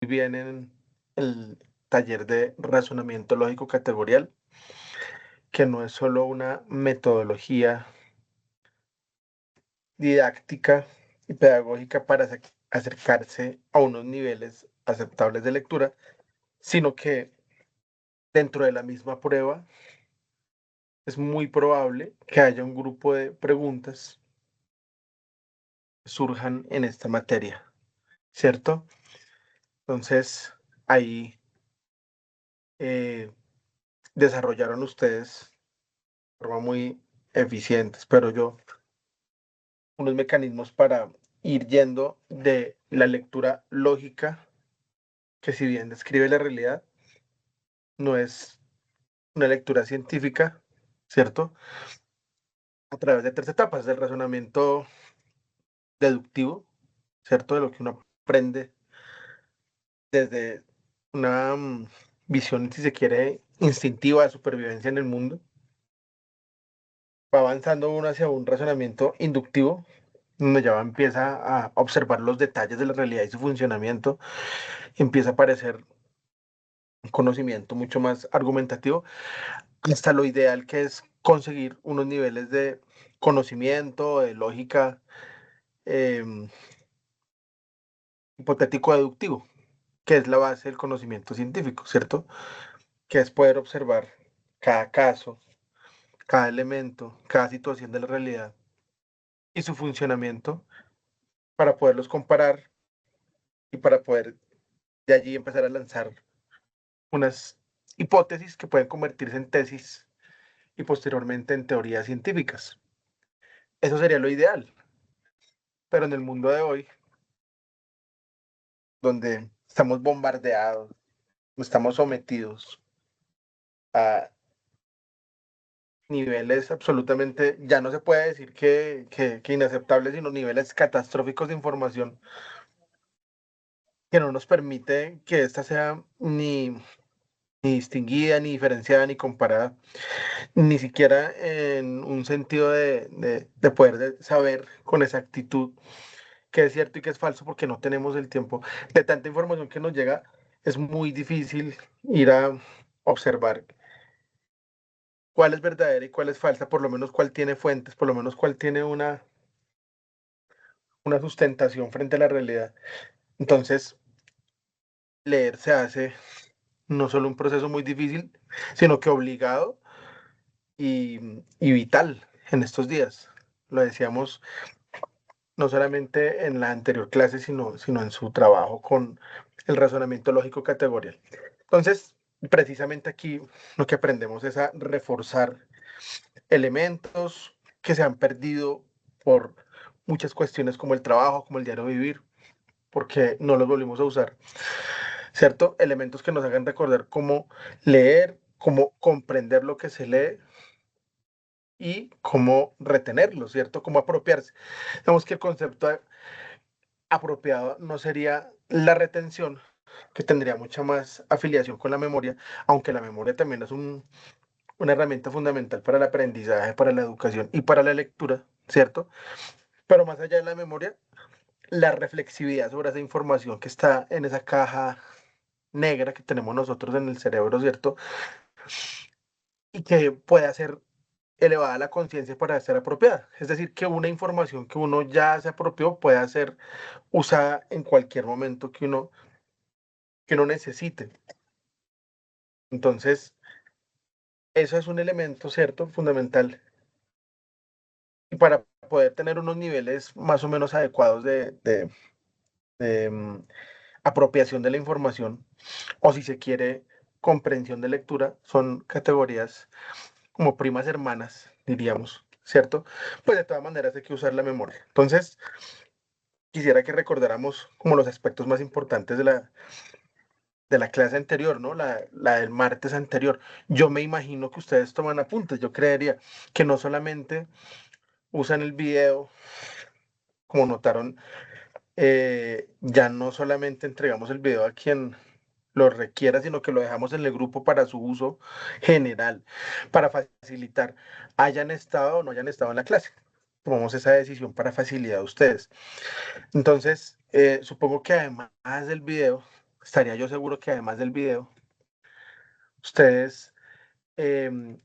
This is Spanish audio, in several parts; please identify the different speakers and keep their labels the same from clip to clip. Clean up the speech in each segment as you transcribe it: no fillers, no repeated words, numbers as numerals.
Speaker 1: bien en el taller de razonamiento lógico categorial, que no es solo una metodología didáctica y pedagógica para acercarse a unos niveles aceptables de lectura, sino que dentro de la misma prueba es muy probable que haya un grupo de preguntas que surjan en esta materia, ¿cierto? Entonces, ahí eh, desarrollaron ustedes de forma muy eficiente, espero yo, unos mecanismos para ir yendo de la lectura lógica, que si bien describe la realidad, no es una lectura científica, ¿cierto? A través de tres etapas del razonamiento deductivo, ¿cierto? De lo que uno aprende desde una visión, si se quiere, instintiva de supervivencia en el mundo. Va avanzando uno hacia un razonamiento inductivo, donde ya empieza a observar los detalles de la realidad y su funcionamiento, empieza a aparecer un conocimiento mucho más argumentativo, hasta lo ideal que es conseguir unos niveles de conocimiento, de lógica eh, hipotético deductivo, que es la base del conocimiento científico, ¿cierto? Que es poder observar cada caso, cada elemento, cada situación de la realidad y su funcionamiento para poderlos comparar y para poder de allí empezar a lanzar unas hipótesis que pueden convertirse en tesis y posteriormente en teorías científicas. Eso sería lo ideal, pero en el mundo de hoy, donde estamos bombardeados, estamos sometidos a niveles absolutamente, ya no se puede decir que inaceptables, sino niveles catastróficos de información que no nos permite que esta sea ni distinguida, ni diferenciada, ni comparada, ni siquiera en un sentido de poder saber con exactitud qué es cierto y qué es falso, porque no tenemos el tiempo. De tanta información que nos llega, es muy difícil ir a observar cuál es verdadera y cuál es falsa, por lo menos cuál tiene fuentes, por lo menos cuál tiene una sustentación frente a la realidad. Entonces, leer se hace no solo un proceso muy difícil, sino que obligado y vital en estos días. Lo decíamos no solamente en la anterior clase, sino en su trabajo con el razonamiento lógico categorial. Entonces, precisamente aquí lo que aprendemos es a reforzar elementos que se han perdido por muchas cuestiones como el trabajo, como el diario vivir, porque no los volvimos a usar, ¿cierto? Elementos que nos hagan recordar cómo leer, cómo comprender lo que se lee y cómo retenerlo, ¿cierto? Cómo apropiarse. Digamos que el concepto apropiado no sería la retención, que tendría mucha más afiliación con la memoria, aunque la memoria también es una herramienta fundamental para el aprendizaje, para la educación y para la lectura, ¿cierto? Pero más allá de la memoria, la reflexividad sobre esa información que está en esa caja negra que tenemos nosotros en el cerebro, ¿cierto? Y que puede ser elevada a la conciencia para ser apropiada. Es decir, que una información que uno ya se apropió pueda ser usada en cualquier momento que uno necesite. Entonces, eso es un elemento, ¿cierto? Fundamental. Y para poder tener unos niveles más o menos adecuados de apropiación de la información, o si se quiere, comprensión de lectura, son categorías como primas hermanas, diríamos, ¿cierto? Pues de todas maneras hay que usar la memoria. Entonces, quisiera que recordáramos como los aspectos más importantes de la clase anterior, ¿no? La del martes anterior. Yo me imagino que ustedes toman apuntes, yo creería que no solamente usan el video, como notaron, ya no solamente entregamos el video a quien lo requiera, sino que lo dejamos en el grupo para su uso general, para facilitar, hayan estado o no hayan estado en la clase. Tomamos esa decisión para facilitar a ustedes. Entonces, supongo que además del video, estaría yo seguro que además del video, ustedes em,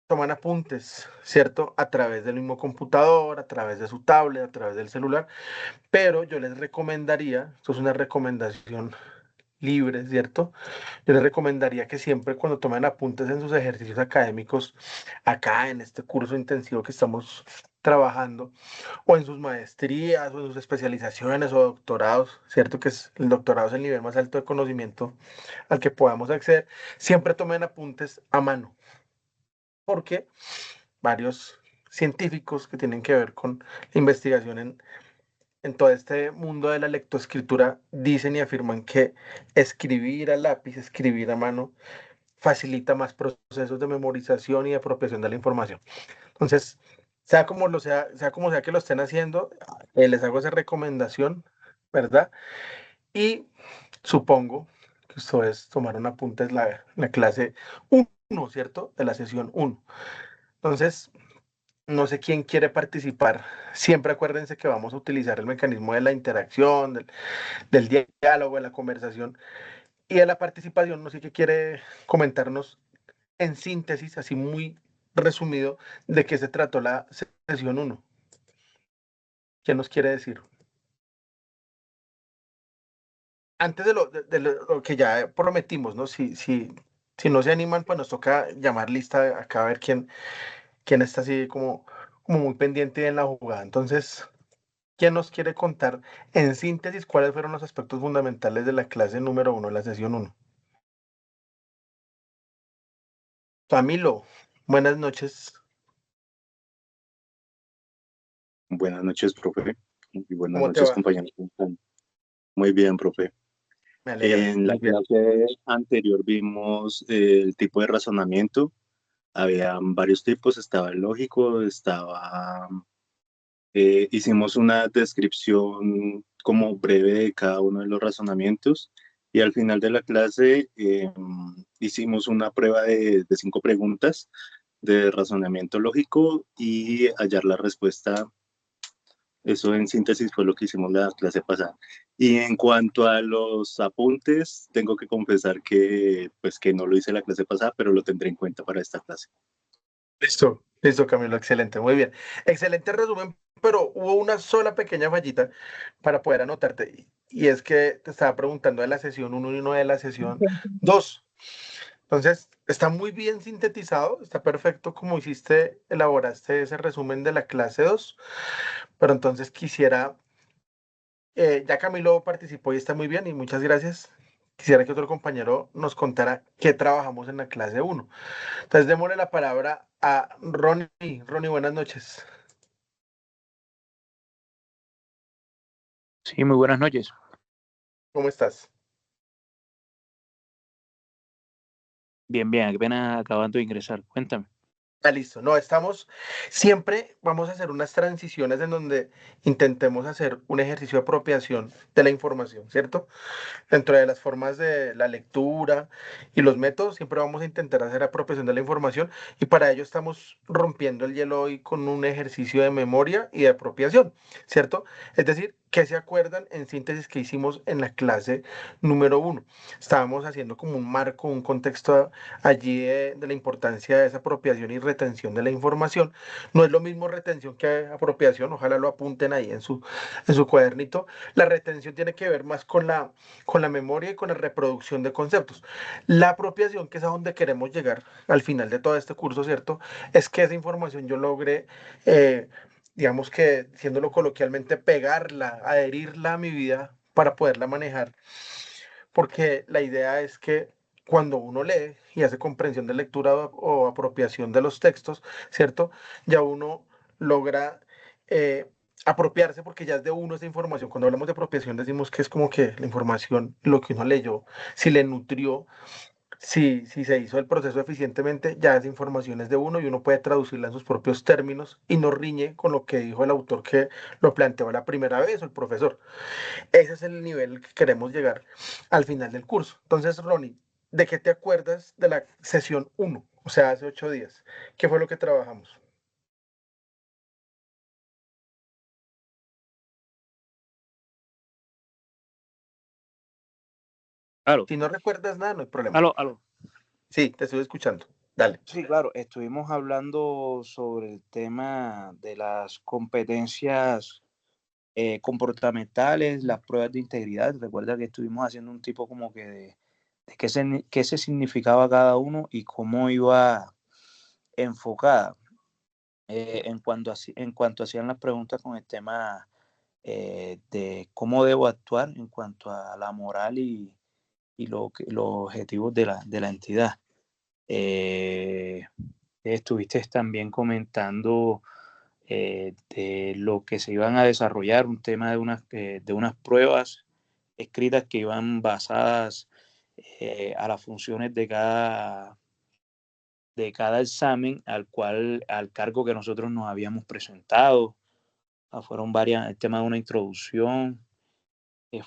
Speaker 1: toman apuntes, ¿cierto? A través del mismo computador, a través de su tablet, a través del celular, pero yo les recomendaría, esto es una recomendación libre, ¿cierto? Yo les recomendaría que siempre cuando tomen apuntes en sus ejercicios académicos, acá en este curso intensivo que estamos trabajando, o en sus maestrías, o en sus especializaciones o doctorados, ¿cierto? Que es, el doctorado es el nivel más alto de conocimiento al que podamos acceder, siempre tomen apuntes a mano, porque varios científicos que tienen que ver con la investigación en todo este mundo de la lectoescritura dicen y afirman que escribir a lápiz, escribir a mano, facilita más procesos de memorización y de apropiación de la información. Entonces, sea como sea que lo estén haciendo, les hago esa recomendación, ¿verdad? Y supongo que ustedes tomaron apuntes la clase uno, ¿cierto? De la sesión uno. Entonces, no sé quién quiere participar. Siempre acuérdense que vamos a utilizar el mecanismo de la interacción, del diálogo, de la conversación y de la participación. No sé qué quiere comentarnos en síntesis, así muy resumido, de qué se trató la sesión uno. ¿Qué nos quiere decir? Antes de lo que ya prometimos, ¿no? Si no se animan, pues nos toca llamar lista acá a ver quién está así como muy pendiente en la jugada. Entonces, ¿quién nos quiere contar en síntesis cuáles fueron los aspectos fundamentales de la clase número uno, la sesión uno? Camilo, buenas noches.
Speaker 2: Buenas noches, profe. Y buenas
Speaker 1: ¿Cómo te
Speaker 2: noches,
Speaker 1: va?
Speaker 2: compañeros. ¿Cómo están? Muy bien, profe.
Speaker 1: Me alegra.
Speaker 2: En la
Speaker 1: Muy bien.
Speaker 2: clase anterior vimos el tipo de razonamiento. Había varios tipos, estaba el lógico, hicimos una descripción como breve de cada uno de los razonamientos y al final de la clase hicimos una prueba de 5 preguntas de razonamiento lógico y hallar la respuesta. Eso en síntesis fue lo que hicimos la clase pasada. Y en cuanto a los apuntes, tengo que confesar que pues que no lo hice la clase pasada, pero lo tendré en cuenta para esta clase.
Speaker 1: Listo, listo, Camilo, excelente, muy bien. Excelente resumen, pero hubo una sola pequeña fallita para poder anotarte. Y es que te estaba preguntando de la sesión uno y no de la sesión 2. Entonces, está muy bien sintetizado, está perfecto como hiciste, elaboraste ese resumen de la clase 2. Pero entonces quisiera, ya Camilo participó y está muy bien y muchas gracias. Quisiera que otro compañero nos contara qué trabajamos en la clase uno. Entonces, démosle la palabra a Ronnie. Ronnie, buenas noches.
Speaker 3: Sí, muy buenas noches.
Speaker 1: ¿Cómo estás?
Speaker 3: Bien, bien, apenas acabando de ingresar. Cuéntame.
Speaker 1: Ah, listo. No, siempre vamos a hacer unas transiciones en donde intentemos hacer un ejercicio de apropiación de la información, ¿cierto? Dentro de las formas de la lectura y los métodos, siempre vamos a intentar hacer apropiación de la información y para ello estamos rompiendo el hielo hoy con un ejercicio de memoria y de apropiación, ¿cierto? Es decir, ¿qué se acuerdan en síntesis que hicimos en la clase número uno? Estábamos haciendo como un marco, un contexto allí de la importancia de esa apropiación y retención de la información. No es lo mismo retención que apropiación, ojalá lo apunten ahí en su cuadernito. La retención tiene que ver más con la memoria y con la reproducción de conceptos. La apropiación, que es a donde queremos llegar al final de todo este curso, ¿cierto? Es que esa información yo logre, digamos que, diciéndolo coloquialmente, pegarla, adherirla a mi vida para poderla manejar. Porque la idea es que cuando uno lee y hace comprensión de lectura o apropiación de los textos, ¿cierto? Ya uno logra eh, apropiarse porque ya es de uno esa información. Cuando hablamos de apropiación decimos que es como que la información, lo que uno leyó, si le nutrió, si se hizo el proceso eficientemente, ya esa información es de uno y uno puede traducirla en sus propios términos y no riñe con lo que dijo el autor que lo planteó la primera vez o el profesor. Ese es el nivel que queremos llegar al final del curso. Entonces, Ronnie, ¿de qué te acuerdas de la sesión uno? O sea, hace 8 días. ¿Qué fue lo que trabajamos?
Speaker 3: Aló,
Speaker 1: Si no recuerdas nada, no hay problema.
Speaker 3: aló.
Speaker 1: Sí, te estoy escuchando. Dale.
Speaker 3: Sí, claro, estuvimos hablando sobre el tema de las competencias comportamentales, las pruebas de integridad. Recuerda que estuvimos haciendo un tipo como que de qué se significaba cada uno y cómo iba enfocada en cuanto hacían las preguntas con el tema de cómo debo actuar en cuanto a la moral y los objetivos de la entidad. Eh, estuviste también comentando de lo que se iban a desarrollar, un tema de unas pruebas escritas que iban basadas a las funciones de cada examen al cargo que nosotros nos habíamos presentado. Fueron varias, el tema de una introducción,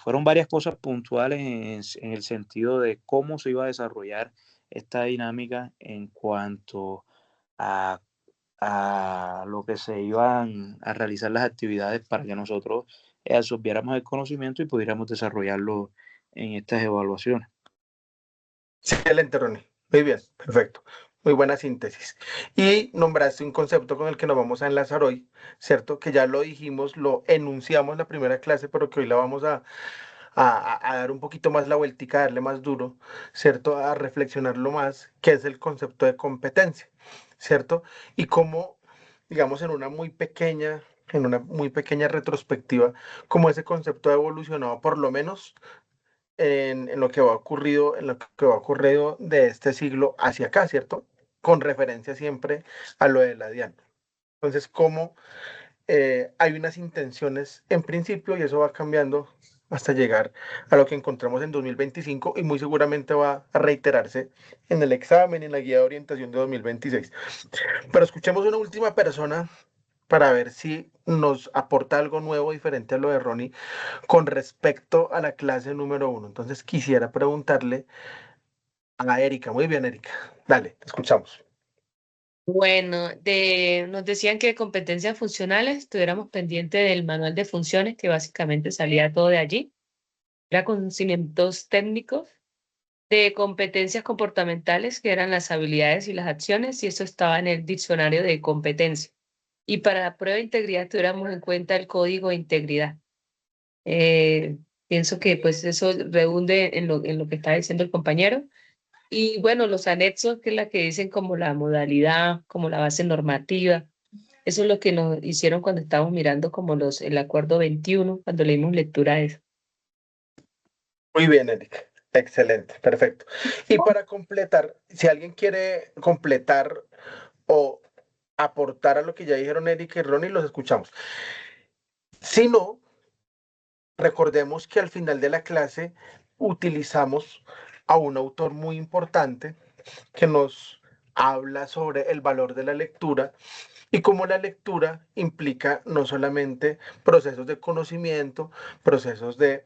Speaker 3: fueron varias cosas puntuales en el sentido de cómo se iba a desarrollar esta dinámica en cuanto a, a lo que se iban a realizar las actividades para que nosotros absorbiéramos el conocimiento y pudiéramos desarrollarlo en estas evaluaciones.
Speaker 1: Excelente, Ronnie. Muy bien, perfecto. Muy buena síntesis. Y nombraste un concepto con el que nos vamos a enlazar hoy, ¿cierto? Que ya lo dijimos, lo enunciamos en la primera clase, pero que hoy la vamos a dar un poquito más la vueltica, a darle más duro, ¿cierto? A reflexionarlo más, que es el concepto de competencia, ¿cierto? Y cómo, digamos, en una muy pequeña retrospectiva, cómo ese concepto ha evolucionado, por lo menos en lo que va ocurrido, en lo que va ocurrido de este siglo hacia acá, ¿cierto? Con referencia siempre a lo de la DIAN. Entonces, cómo hay unas intenciones en principio y eso va cambiando hasta llegar a lo que encontramos en 2025 y muy seguramente va a reiterarse en el examen, en la guía de orientación de 2026. Pero escuchemos una última persona para ver si nos aporta algo nuevo, diferente a lo de Ronnie, con respecto a la clase número 1. Entonces quisiera preguntarle a Erika. Muy bien, Erika. Dale, te escuchamos.
Speaker 4: Bueno, nos decían que competencias funcionales estuviéramos pendientes del manual de funciones, que básicamente salía todo de allí. Era conocimientos técnicos de competencias comportamentales, que eran las habilidades y las acciones, y eso estaba en el diccionario de competencia. Y para la prueba de integridad tuviéramos en cuenta el código de integridad. Pienso que pues eso redunde en lo que está diciendo el compañero. Y bueno, los anexos, que es la que dicen como la modalidad, como la base normativa, eso es lo que nos hicieron cuando estábamos mirando como el acuerdo 21 cuando leímos lectura de eso.
Speaker 1: Muy bien, Erika. Excelente, perfecto. Y para completar, si alguien quiere completar o aportar a lo que ya dijeron Erika y Ronnie, los escuchamos. Si no, recordemos que al final de la clase utilizamos a un autor muy importante que nos habla sobre el valor de la lectura y cómo la lectura implica no solamente procesos de conocimiento, procesos de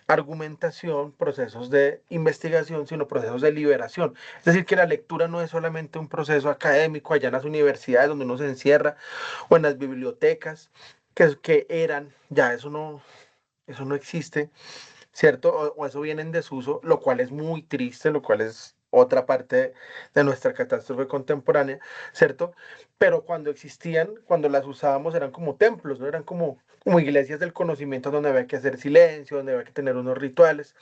Speaker 1: argumentación, procesos de investigación, sino procesos de liberación. Es decir, que la lectura no es solamente un proceso académico allá en las universidades donde uno se encierra o en las bibliotecas, que eran, ya eso no existe, ¿cierto? O eso viene en desuso, lo cual es muy triste, lo cual es otra parte de nuestra catástrofe contemporánea, ¿cierto? Pero cuando existían, cuando las usábamos, eran como templos, ¿no? Eran como iglesias del conocimiento donde había que hacer silencio, donde había que tener unos rituales.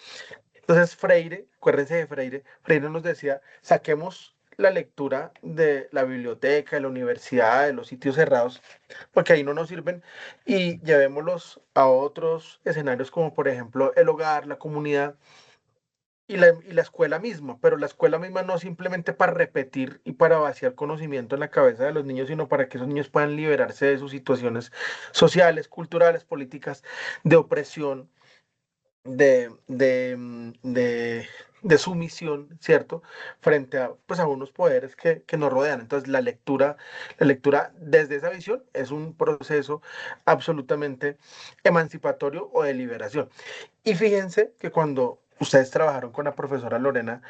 Speaker 1: Entonces Freire, acuérdense de Freire, Freire nos decía, saquemos la lectura de la biblioteca, de la universidad, de los sitios cerrados, porque ahí no nos sirven, y llevémoslos a otros escenarios como por ejemplo el hogar, la comunidad y la escuela misma, pero la escuela misma no simplemente para repetir y para vaciar conocimiento en la cabeza de los niños, sino para que esos niños puedan liberarse de sus situaciones sociales, culturales, políticas, de opresión, de, de, de sumisión, ¿cierto? Frente a, pues, a unos poderes que nos rodean. Entonces, la lectura desde esa visión es un proceso absolutamente emancipatorio o de liberación. Y fíjense que cuando ustedes trabajaron con la profesora Lorena,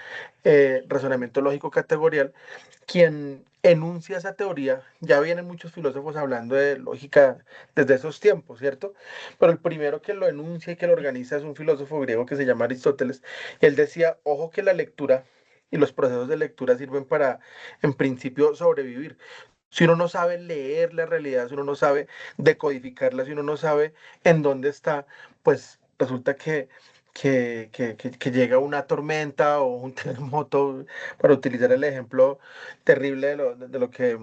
Speaker 1: razonamiento lógico categorial, quien enuncia esa teoría. Ya vienen muchos filósofos hablando de lógica desde esos tiempos, ¿cierto? Pero el primero que lo enuncia y que lo organiza es un filósofo griego que se llama Aristóteles. Él decía, ojo que la lectura y los procesos de lectura sirven para, en principio, sobrevivir. Si uno no sabe leer la realidad, si uno no sabe decodificarla, si uno no sabe en dónde está, pues resulta que llega una tormenta o un terremoto, para utilizar el ejemplo terrible de lo que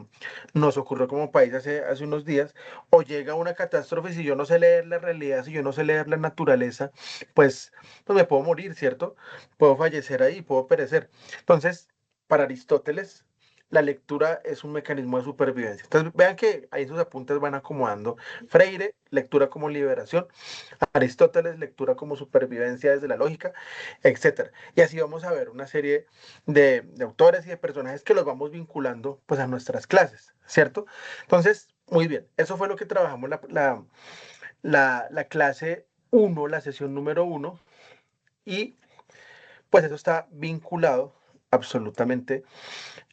Speaker 1: nos ocurrió como país hace unos días, o llega una catástrofe, si yo no sé leer la realidad, si yo no sé leer la naturaleza, pues me puedo morir, ¿cierto? Puedo fallecer ahí, puedo perecer. Entonces, para Aristóteles, la lectura es un mecanismo de supervivencia. Entonces, vean que ahí sus apuntes van acomodando. Freire, lectura como liberación. Aristóteles, lectura como supervivencia desde la lógica, etcétera. Y así vamos a ver una serie de autores y de personajes que los vamos vinculando pues a nuestras clases, ¿cierto? Entonces, muy bien, eso fue lo que trabajamos la clase 1, la sesión número 1, y pues eso está vinculado absolutamente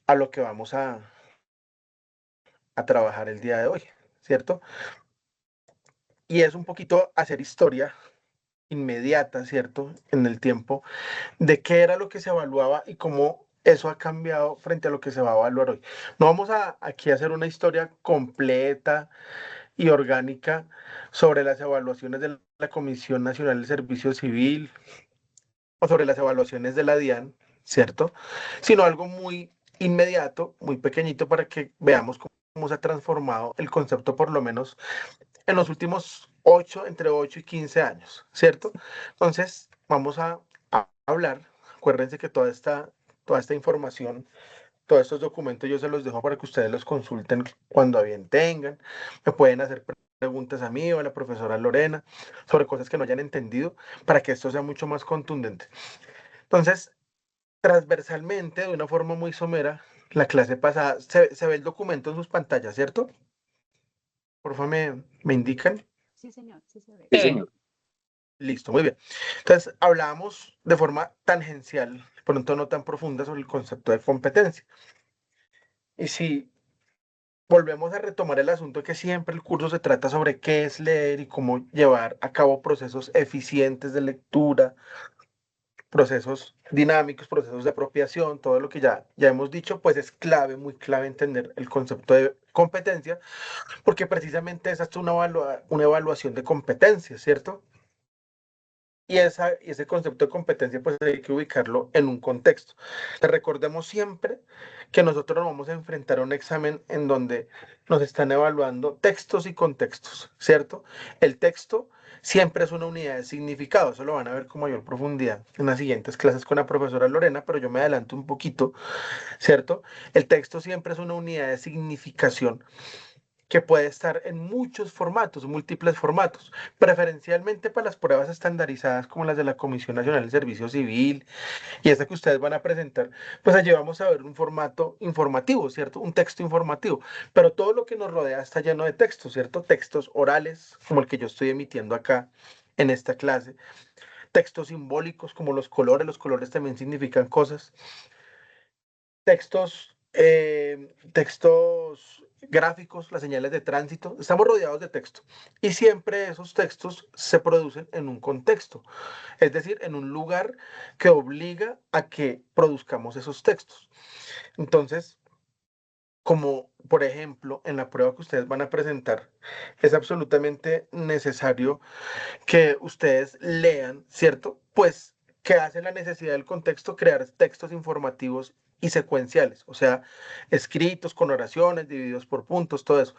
Speaker 1: a lo que vamos a trabajar el día de hoy, ¿cierto? Y es un poquito hacer historia inmediata, ¿cierto? En el tiempo, de qué era lo que se evaluaba y cómo eso ha cambiado frente a lo que se va a evaluar hoy. No vamos aquí a hacer una historia completa y orgánica sobre las evaluaciones de la Comisión Nacional del Servicio Civil o sobre las evaluaciones de la DIAN, ¿cierto? Sino algo muy inmediato, muy pequeñito para que veamos cómo se ha transformado el concepto, por lo menos en los últimos entre 8 y 15 años, ¿cierto? Entonces, vamos a hablar. Acuérdense que toda esta información, todos estos documentos yo se los dejo para que ustedes los consulten cuando a bien tengan. Me pueden hacer preguntas a mí o a la profesora Lorena sobre cosas que no hayan entendido para que esto sea mucho más contundente. Entonces, transversalmente, de una forma muy somera, la clase pasada, se ve el documento en sus pantallas, ¿cierto? Por favor, me indican.
Speaker 5: Sí, señor, sí se ve.
Speaker 2: Sí, señor.
Speaker 1: Listo, muy bien. Entonces, hablábamos de forma tangencial, pronto no tan profunda, sobre el concepto de competencia. Y si volvemos a retomar el asunto, que siempre el curso se trata sobre qué es leer y cómo llevar a cabo procesos eficientes de lectura, procesos dinámicos, procesos de apropiación, todo lo que ya hemos dicho, pues es clave, muy clave entender el concepto de competencia, porque precisamente esa es una evaluación de competencia, ¿cierto? Y ese concepto de competencia, pues hay que ubicarlo en un contexto. Recordemos siempre que nosotros nos vamos a enfrentar a un examen en donde nos están evaluando textos y contextos, ¿cierto? El texto siempre es una unidad de significado, eso lo van a ver con mayor profundidad en las siguientes clases con la profesora Lorena, pero yo me adelanto un poquito, ¿cierto? El texto siempre es una unidad de significación que puede estar en muchos formatos, múltiples formatos, preferencialmente para las pruebas estandarizadas como las de la Comisión Nacional del Servicio Civil y esta que ustedes van a presentar, pues allí vamos a ver un formato informativo, ¿cierto? Un texto informativo, pero todo lo que nos rodea está lleno de textos, ¿cierto? Textos orales, como el que yo estoy emitiendo acá en esta clase, textos simbólicos como los colores también significan cosas, textos gráficos, las señales de tránsito, estamos rodeados de texto y siempre esos textos se producen en un contexto, es decir, en un lugar que obliga a que produzcamos esos textos. Entonces, como por ejemplo en la prueba que ustedes van a presentar, es absolutamente necesario que ustedes lean, ¿cierto? Pues que hace la necesidad del contexto crear textos informativos y secuenciales, o sea, escritos con oraciones, divididos por puntos, todo eso.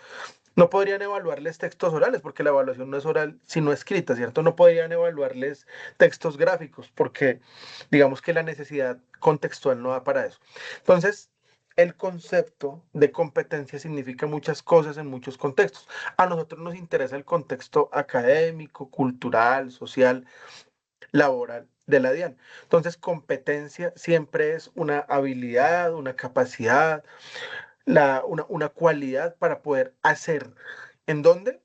Speaker 1: No podrían evaluarles textos orales, porque la evaluación no es oral, sino escrita, ¿cierto? No podrían evaluarles textos gráficos, porque digamos que la necesidad contextual no da para eso. Entonces, el concepto de competencia significa muchas cosas en muchos contextos. A nosotros nos interesa el contexto académico, cultural, social, laboral de la DIAN. Entonces, competencia siempre es una habilidad, una capacidad, una cualidad para poder hacer. ¿En dónde?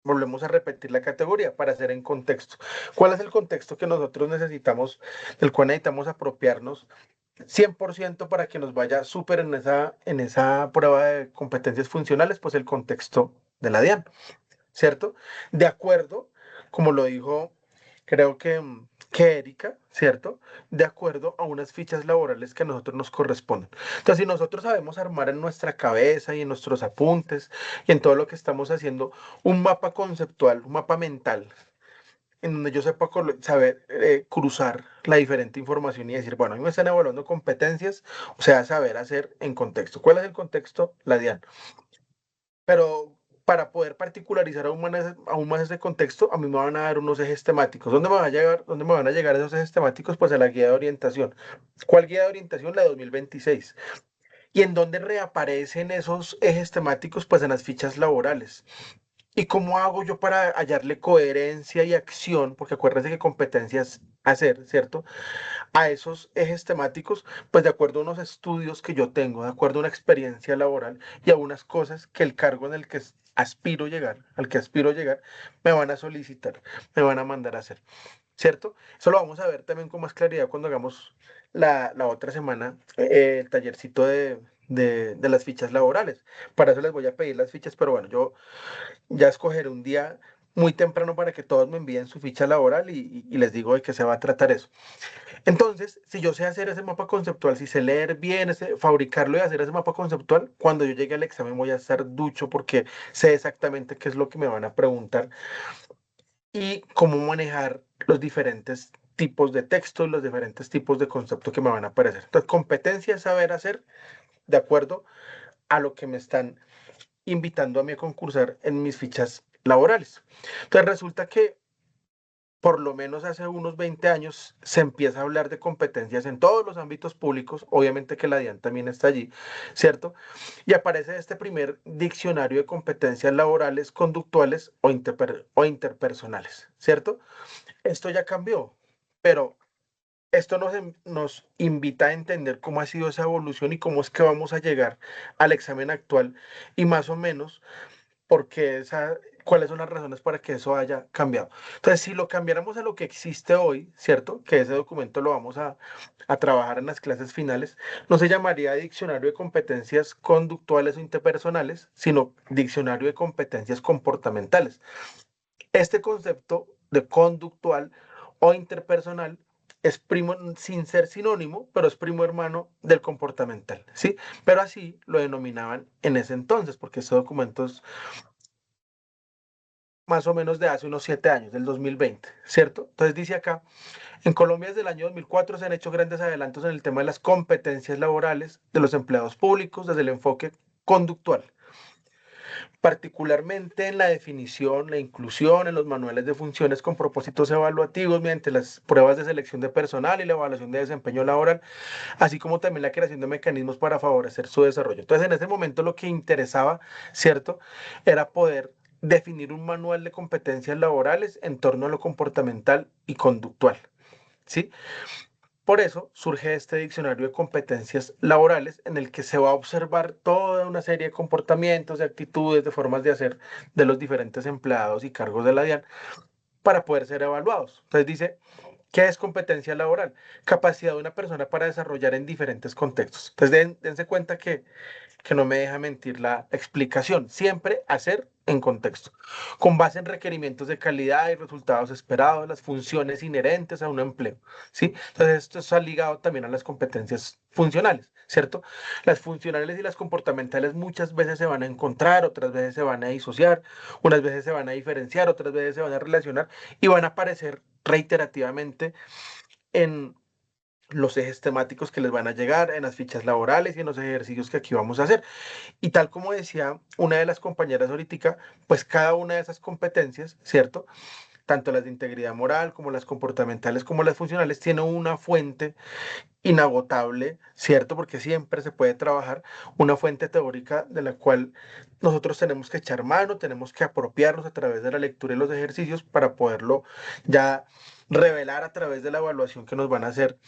Speaker 1: Volvemos a repetir la categoría para hacer en contexto. ¿Cuál es el contexto que nosotros necesitamos, del cual necesitamos apropiarnos 100% para que nos vaya súper en esa prueba de competencias funcionales, pues el contexto de la DIAN, ¿cierto? De acuerdo, como lo dijo, creo que Erika, ¿cierto? De acuerdo a unas fichas laborales que a nosotros nos corresponden. Entonces, si nosotros sabemos armar en nuestra cabeza y en nuestros apuntes y en todo lo que estamos haciendo un mapa conceptual, un mapa mental, en donde yo sepa saber cruzar la diferente información y decir, bueno, a mí me están evaluando competencias, o sea, saber hacer en contexto. ¿Cuál es el contexto? La DIAN. Pero para poder particularizar aún más ese contexto, a mí me van a dar unos ejes temáticos. ¿Dónde me van a llegar esos ejes temáticos? Pues a la guía de orientación. ¿Cuál guía de orientación? La de 2026. ¿Y en dónde reaparecen esos ejes temáticos? Pues en las fichas laborales. ¿Y cómo hago yo para hallarle coherencia y acción? Porque acuérdense que competencias hacer, ¿cierto? A esos ejes temáticos, pues de acuerdo a unos estudios que yo tengo, de acuerdo a una experiencia laboral y a unas cosas que el cargo en el que aspiro llegar, al que aspiro llegar, me van a solicitar, me van a mandar a hacer, ¿cierto? Eso lo vamos a ver también con más claridad cuando hagamos la otra semana el tallercito de las fichas laborales. Para eso les voy a pedir las fichas, pero bueno, yo ya escogeré un día muy temprano para que todos me envíen su ficha laboral y les digo de qué se va a tratar eso. Entonces, si yo sé hacer ese mapa conceptual, si sé leer bien, fabricarlo y hacer ese mapa conceptual, cuando yo llegue al examen voy a estar ducho porque sé exactamente qué es lo que me van a preguntar y cómo manejar los diferentes tipos de textos, los diferentes tipos de conceptos que me van a aparecer. Entonces, competencia es saber hacer de acuerdo a lo que me están invitando a mí a concursar en mis fichas laborales. Entonces, resulta que por lo menos hace unos 20 años se empieza a hablar de competencias en todos los ámbitos públicos, obviamente que la DIAN también está allí, ¿cierto? Y aparece este primer diccionario de competencias laborales, conductuales o interpersonales, ¿cierto? Esto ya cambió, pero esto nos invita a entender cómo ha sido esa evolución y cómo es que vamos a llegar al examen actual y más o menos porque cuáles son las razones para que eso haya cambiado. Entonces, si lo cambiáramos a lo que existe hoy, ¿cierto? Que ese documento lo vamos a trabajar en las clases finales, no se llamaría diccionario de competencias conductuales o interpersonales, sino diccionario de competencias comportamentales. Este concepto de conductual o interpersonal es primo, sin ser sinónimo, pero es primo hermano del comportamental, ¿sí? Pero así lo denominaban en ese entonces, porque estos documentos más o menos de hace unos 7 años, del 2020, ¿cierto? Entonces dice acá, en Colombia desde el año 2004 se han hecho grandes adelantos en el tema de las competencias laborales de los empleados públicos desde el enfoque conductual, particularmente en la definición, la inclusión en los manuales de funciones con propósitos evaluativos mediante las pruebas de selección de personal y la evaluación de desempeño laboral, así como también la creación de mecanismos para favorecer su desarrollo. Entonces, en ese momento lo que interesaba, ¿cierto?, era poder definir un manual de competencias laborales en torno a lo comportamental y conductual, ¿sí? Por eso surge este diccionario de competencias laborales en el que se va a observar toda una serie de comportamientos, de actitudes, de formas de hacer de los diferentes empleados y cargos de la DIAN para poder ser evaluados. Entonces dice, ¿qué es competencia laboral? Capacidad de una persona para desarrollar en diferentes contextos. Entonces dense cuenta que no me deja mentir la explicación. Siempre hacer en contexto, con base en requerimientos de calidad y resultados esperados, las funciones inherentes a un empleo, ¿sí? Entonces esto está ligado también a las competencias funcionales, ¿cierto? Las funcionales y las comportamentales muchas veces se van a encontrar, otras veces se van a disociar, unas veces se van a diferenciar, otras veces se van a relacionar y van a aparecer reiterativamente en los ejes temáticos que les van a llegar, en las fichas laborales y en los ejercicios que aquí vamos a hacer. Y tal como decía una de las compañeras ahorita, pues cada una de esas competencias, ¿cierto? Tanto las de integridad moral como las comportamentales como las funcionales, tiene una fuente inagotable, ¿cierto? Porque siempre se puede trabajar una fuente teórica de la cual nosotros tenemos que echar mano, tenemos que apropiarnos a través de la lectura y los ejercicios para poderlo ya revelar a través de la evaluación que nos van a hacer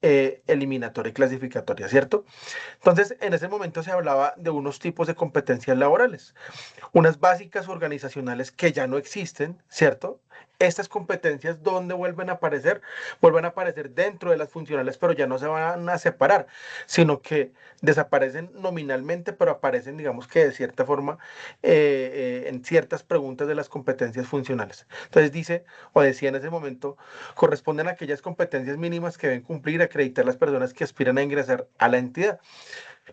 Speaker 1: eliminatoria y clasificatoria, ¿cierto? Entonces, en ese momento se hablaba de unos tipos de competencias laborales, unas básicas organizacionales que ya no existen, ¿cierto? Estas competencias, ¿dónde vuelven a aparecer? Vuelven a aparecer dentro de las funcionales, pero ya no se van a separar, sino que desaparecen nominalmente, pero aparecen, digamos que de cierta forma, en ciertas preguntas de las competencias funcionales. Entonces dice, o decía en ese momento, corresponden a aquellas competencias mínimas que deben cumplir y acreditar las personas que aspiran a ingresar a la entidad.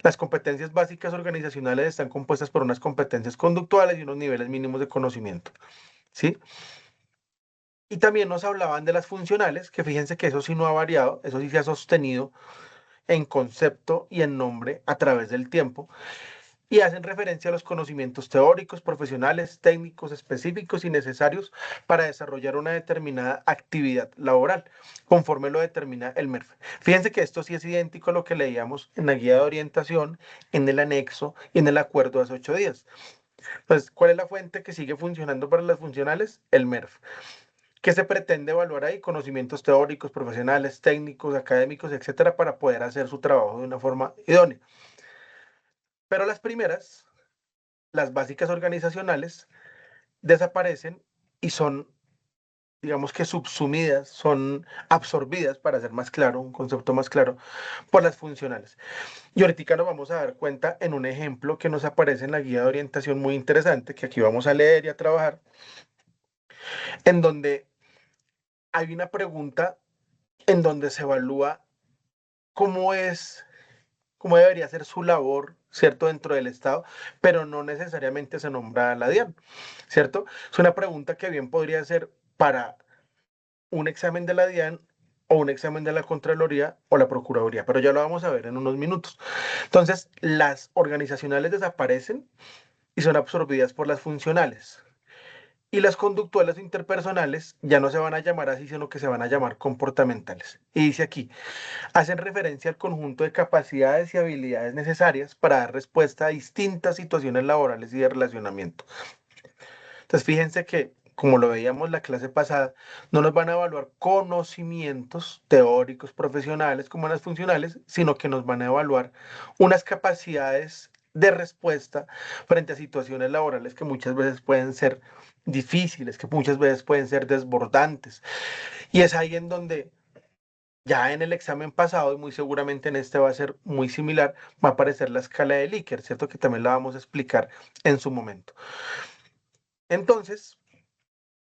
Speaker 1: Las competencias básicas organizacionales están compuestas por unas competencias conductuales y unos niveles mínimos de conocimiento, ¿sí? Y también nos hablaban de las funcionales, que fíjense que eso sí no ha variado, eso sí se ha sostenido en concepto y en nombre a través del tiempo, y hacen referencia a los conocimientos teóricos, profesionales, técnicos, específicos y necesarios para desarrollar una determinada actividad laboral, conforme lo determina el MERF. Fíjense que esto sí es idéntico a lo que leíamos en la guía de orientación, en el anexo y en el acuerdo de hace 8 días. Entonces, ¿cuál es la fuente que sigue funcionando para las funcionales? El MERF. ¿Qué se pretende evaluar ahí? Conocimientos teóricos, profesionales, técnicos, académicos, etcétera, para poder hacer su trabajo de una forma idónea. Pero las primeras, las básicas organizacionales, desaparecen y son, digamos que subsumidas, son absorbidas, para ser más claro, un concepto más claro, por las funcionales. Y ahorita nos vamos a dar cuenta en un ejemplo que nos aparece en la guía de orientación muy interesante, que aquí vamos a leer y a trabajar, en donde hay una pregunta en donde se evalúa cómo debería ser su labor, ¿cierto?, dentro del Estado, pero no necesariamente se nombra a la DIAN, ¿cierto? Es una pregunta que bien podría ser para un examen de la DIAN o un examen de la Contraloría o la Procuraduría, pero ya lo vamos a ver en unos minutos. Entonces, las organizacionales desaparecen y son absorbidas por las funcionales. Y las conductuales interpersonales ya no se van a llamar así, sino que se van a llamar comportamentales. Y dice aquí, hacen referencia al conjunto de capacidades y habilidades necesarias para dar respuesta a distintas situaciones laborales y de relacionamiento. Entonces, fíjense que, como lo veíamos la clase pasada, no nos van a evaluar conocimientos teóricos, profesionales, como las funcionales, sino que nos van a evaluar unas capacidades de respuesta frente a situaciones laborales que muchas veces pueden ser difíciles, que muchas veces pueden ser desbordantes. Y es ahí en donde ya en el examen pasado, y muy seguramente en este va a ser muy similar, va a aparecer la escala de Likert, ¿cierto? Que también la vamos a explicar en su momento. Entonces,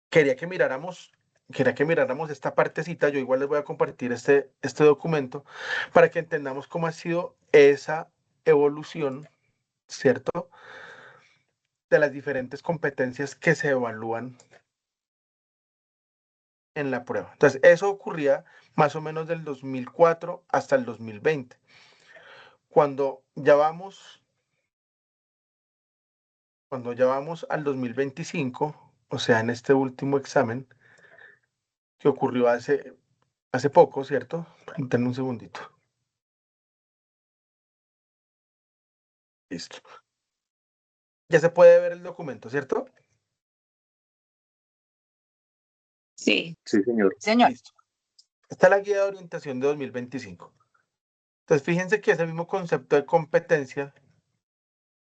Speaker 1: quería que miráramos esta partecita. Yo igual les voy a compartir este documento para que entendamos cómo ha sido esa evolución, ¿cierto?, de las diferentes competencias que se evalúan en la prueba. Entonces, eso ocurría más o menos del 2004 hasta el 2020. Cuando ya vamos al 2025, o sea, en este último examen que ocurrió hace poco, ¿cierto? Permítanme un segundito. Listo. Ya se puede ver el documento, ¿cierto?
Speaker 4: Sí.
Speaker 2: Sí, señor.
Speaker 5: Señor,
Speaker 1: Listo. Está la guía de orientación de 2025. Entonces, fíjense que ese mismo concepto de competencia,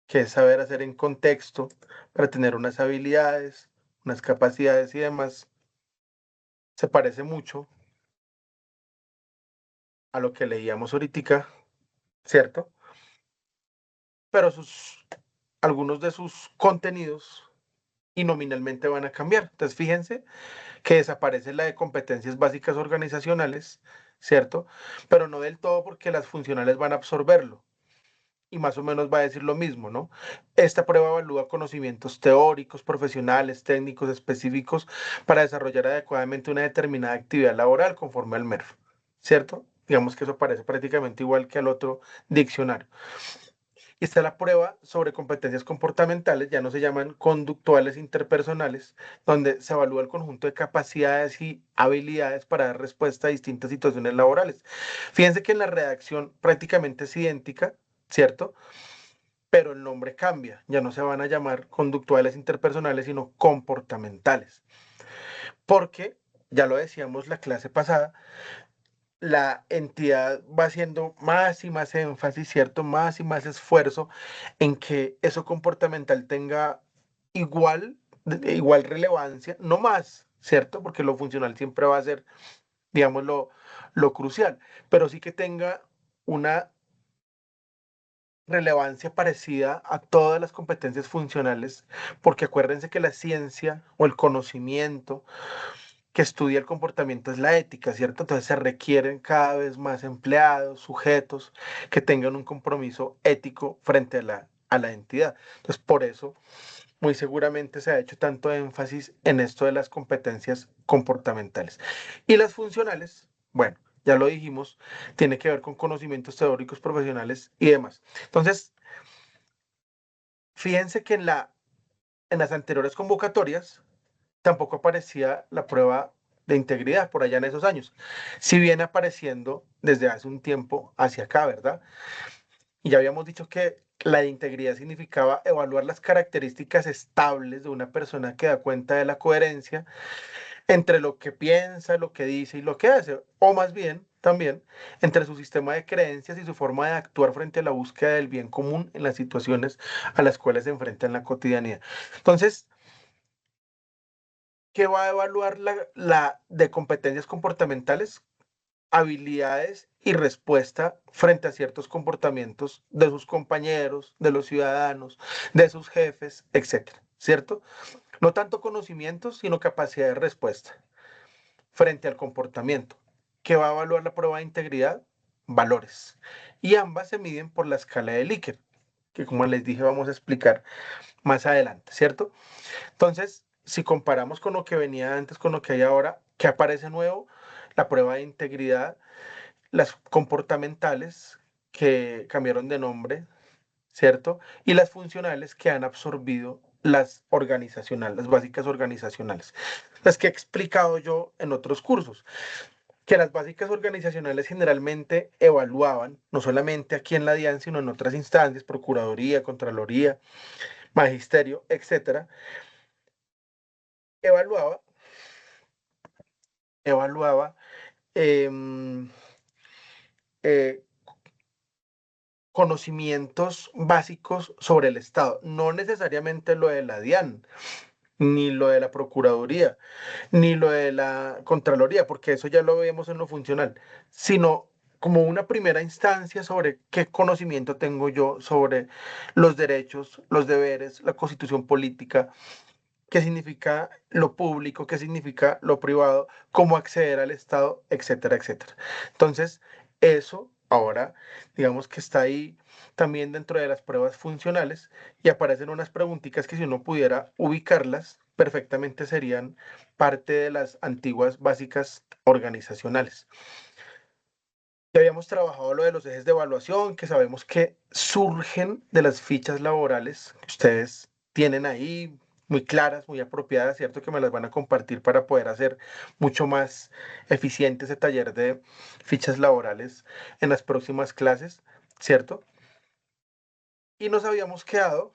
Speaker 1: que es saber hacer en contexto para tener unas habilidades, unas capacidades y demás, se parece mucho a lo que leíamos ahorita, ¿cierto? Pero algunos de sus contenidos y nominalmente van a cambiar. Entonces, fíjense que desaparece la de competencias básicas organizacionales, ¿cierto? Pero no del todo, porque las funcionales van a absorberlo. Y más o menos va a decir lo mismo, ¿no? Esta prueba evalúa conocimientos teóricos, profesionales, técnicos, específicos para desarrollar adecuadamente una determinada actividad laboral conforme al MERF, ¿cierto? Digamos que eso parece prácticamente igual que al otro diccionario. Y está la prueba sobre competencias comportamentales, ya no se llaman conductuales interpersonales, donde se evalúa el conjunto de capacidades y habilidades para dar respuesta a distintas situaciones laborales. Fíjense que en la redacción prácticamente es idéntica, ¿cierto? Pero el nombre cambia, ya no se van a llamar conductuales interpersonales, sino comportamentales. Porque, ya lo decíamos la clase pasada, la entidad va haciendo más y más énfasis, ¿cierto? Más y más esfuerzo en que eso comportamental tenga igual relevancia, no más, ¿cierto? Porque lo funcional siempre va a ser, digamos, lo crucial, pero sí que tenga una relevancia parecida a todas las competencias funcionales, porque acuérdense que la ciencia o el conocimiento que estudia el comportamiento es la ética, ¿cierto? Entonces se requieren cada vez más empleados, sujetos que tengan un compromiso ético frente a la entidad. Entonces, por eso, muy seguramente se ha hecho tanto énfasis en esto de las competencias comportamentales. Y las funcionales, bueno, ya lo dijimos, tiene que ver con conocimientos teóricos, profesionales y demás. Entonces, fíjense que en las anteriores convocatorias tampoco aparecía la prueba de integridad por allá en esos años. Si viene apareciendo desde hace un tiempo hacia acá, ¿verdad? Y ya habíamos dicho que la de integridad significaba evaluar las características estables de una persona que da cuenta de la coherencia entre lo que piensa, lo que dice y lo que hace, o más bien también entre su sistema de creencias y su forma de actuar frente a la búsqueda del bien común en las situaciones a las cuales se enfrenta en la cotidianidad. Entonces, ¿qué va a evaluar la de competencias comportamentales? Habilidades y respuesta frente a ciertos comportamientos de sus compañeros, de los ciudadanos, de sus jefes, etcétera, ¿cierto? No tanto conocimientos, sino capacidad de respuesta frente al comportamiento. ¿Qué va a evaluar la prueba de integridad? Valores. Y ambas se miden por la escala de Likert, que como les dije vamos a explicar más adelante, ¿cierto? Entonces, si comparamos con lo que venía antes, con lo que hay ahora, ¿qué aparece nuevo? La prueba de integridad, las comportamentales que cambiaron de nombre, ¿cierto? Y las funcionales que han absorbido las organizacionales, las básicas organizacionales, las que he explicado yo en otros cursos, que las básicas organizacionales generalmente evaluaban, no solamente aquí en la DIAN, sino en otras instancias, Procuraduría, Contraloría, Magisterio, etcétera, evaluaba, evaluaba eh, eh, conocimientos básicos sobre el Estado, no necesariamente lo de la DIAN, ni lo de la Procuraduría, ni lo de la Contraloría, porque eso ya lo vemos en lo funcional, sino como una primera instancia sobre qué conocimiento tengo yo sobre los derechos, los deberes, la constitución política, qué significa lo público, qué significa lo privado, cómo acceder al Estado, etcétera, etcétera. Entonces, eso ahora, digamos que está ahí también dentro de las pruebas funcionales y aparecen unas preguntitas que si uno pudiera ubicarlas, perfectamente serían parte de las antiguas básicas organizacionales. Ya habíamos trabajado lo de los ejes de evaluación, que sabemos que surgen de las fichas laborales que ustedes tienen ahí, muy claras, muy apropiadas, ¿cierto? Que me las van a compartir para poder hacer mucho más eficiente ese taller de fichas laborales en las próximas clases, ¿cierto? Y nos habíamos quedado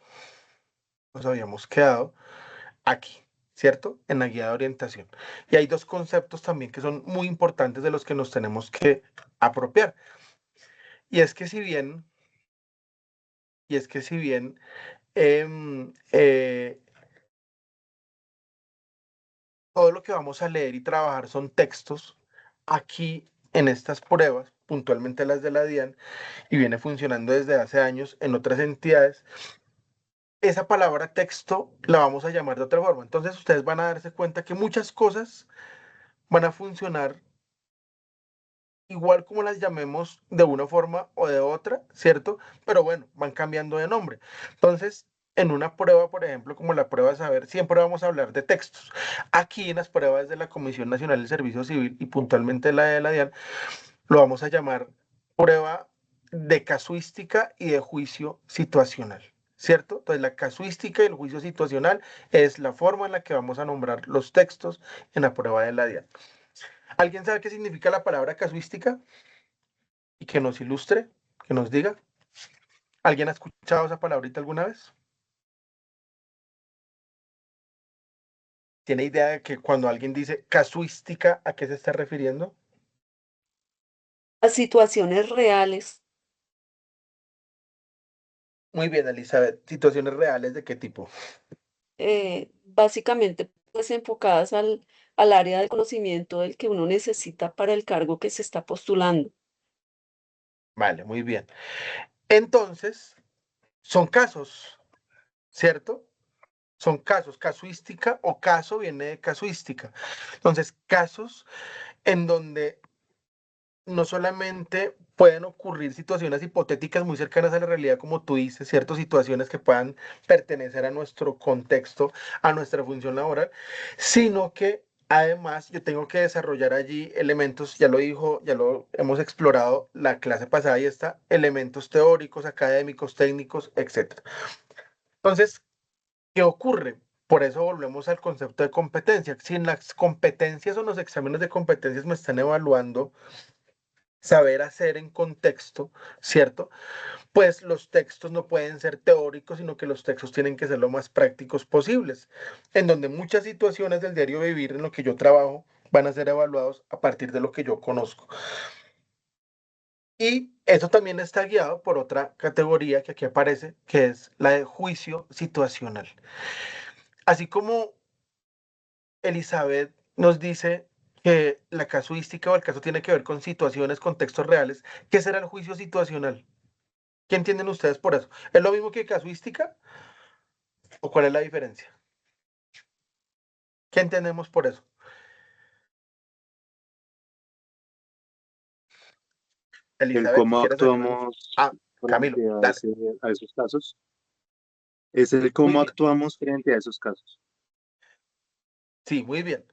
Speaker 1: aquí, ¿cierto? En la guía de orientación. Y hay dos conceptos también que son muy importantes de los que nos tenemos que apropiar. Y es que si bien Y es que si bien em, eh, todo lo que vamos a leer y trabajar son textos, aquí en estas pruebas, puntualmente las de la DIAN, y viene funcionando desde hace años en otras entidades, esa palabra texto la vamos a llamar de otra forma. Entonces ustedes van a darse cuenta que muchas cosas van a funcionar igual como las llamemos de una forma o de otra, ¿cierto? Pero bueno, van cambiando de nombre. Entonces, en una prueba, por ejemplo, como la prueba de saber, siempre vamos a hablar de textos. Aquí en las pruebas de la Comisión Nacional del Servicio Civil y puntualmente la de la DIAN, lo vamos a llamar prueba de casuística y de juicio situacional. ¿Cierto? Entonces la casuística y el juicio situacional es la forma en la que vamos a nombrar los textos en la prueba de la DIAN. ¿Alguien sabe qué significa la palabra casuística? Y que nos ilustre, que nos diga. ¿Alguien ha escuchado esa palabrita alguna vez? ¿Tiene idea de que cuando alguien dice casuística, a qué se está refiriendo?
Speaker 5: A situaciones reales,
Speaker 1: Muy bien, Elizabeth. ¿Situaciones reales de qué tipo?
Speaker 5: básicamente pues enfocadas al área de conocimiento del que uno necesita para el cargo que se está postulando.
Speaker 1: Vale, muy bien. Entonces, son casos, ¿cierto? Son casos, casuística o caso viene de casuística. Entonces, casos en donde no solamente pueden ocurrir situaciones hipotéticas muy cercanas a la realidad, como tú dices, ciertas situaciones que puedan pertenecer a nuestro contexto, a nuestra función laboral, sino que además yo tengo que desarrollar allí elementos, ya lo dijo, ya lo hemos explorado la clase pasada y está, elementos teóricos, académicos, técnicos, etc. Entonces, ¿qué ocurre? Por eso volvemos al concepto de competencia. Si en las competencias o en los exámenes de competencias me están evaluando saber hacer en contexto, ¿cierto? Pues los textos no pueden ser teóricos, sino que los textos tienen que ser lo más prácticos posibles, en donde muchas situaciones del diario vivir en lo que yo trabajo van a ser evaluados a partir de lo que yo conozco. Y eso también está guiado por otra categoría que aquí aparece, que es la de juicio situacional. Así como Elizabeth nos dice que la casuística o el caso tiene que ver con situaciones, contextos reales, ¿qué será el juicio situacional? ¿Qué entienden ustedes por eso? ¿Es lo mismo que casuística o cuál es la diferencia? ¿Qué entendemos por eso?
Speaker 2: El
Speaker 1: Elizabeth, si
Speaker 2: cómo
Speaker 1: quieres ayúdanos.
Speaker 2: actuamos
Speaker 1: Ah,
Speaker 2: frente
Speaker 1: Camilo, dale.
Speaker 2: a esos casos. Es el
Speaker 1: Muy
Speaker 2: cómo
Speaker 1: bien.
Speaker 2: actuamos frente a esos casos.
Speaker 1: Sí, muy bien.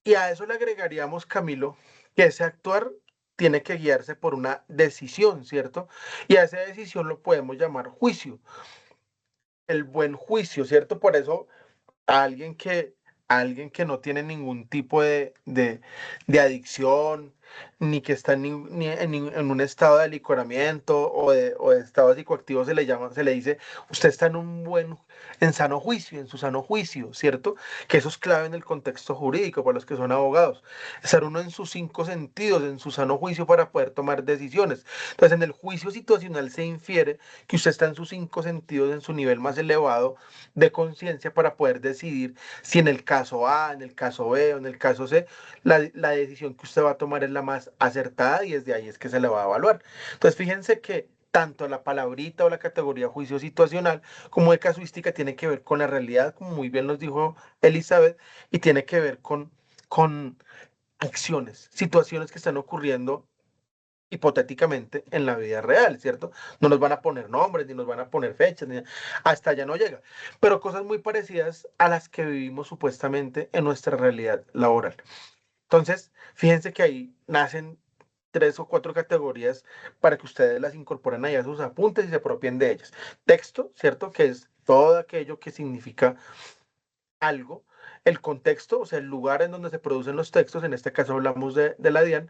Speaker 1: Y a eso le agregaríamos, Camilo, que ese actuar tiene que guiarse por una decisión, ¿cierto? Y a esa decisión lo podemos llamar juicio, el buen juicio, ¿cierto? Por eso a alguien que no tiene ningún tipo de adicción, ni que está en un estado de alicoramiento o de estado psicoactivo, se le dice, usted está en sano juicio, en su sano juicio, ¿cierto? Que eso es clave en el contexto jurídico para los que son abogados. Estar uno en sus cinco sentidos, en su sano juicio para poder tomar decisiones. Entonces, en el juicio situacional se infiere que usted está en sus cinco sentidos, en su nivel más elevado de conciencia para poder decidir si en el caso A, en el caso B o en el caso C, la decisión que usted va a tomar es la más acertada y desde ahí es que se le va a evaluar. Entonces, fíjense que tanto la palabrita o la categoría juicio situacional como de casuística tiene que ver con la realidad, como muy bien nos dijo Elizabeth, y tiene que ver con acciones, situaciones que están ocurriendo hipotéticamente en la vida real, ¿cierto? No nos van a poner nombres, ni nos van a poner fechas, hasta allá no llega, pero cosas muy parecidas a las que vivimos supuestamente en nuestra realidad laboral. Entonces, fíjense que ahí nacen tres o cuatro categorías para que ustedes las incorporen ahí a sus apuntes y se apropien de ellas. Texto, ¿cierto? Que es todo aquello que significa algo. El contexto, o sea, el lugar en donde se producen los textos, en este caso hablamos de la DIAN,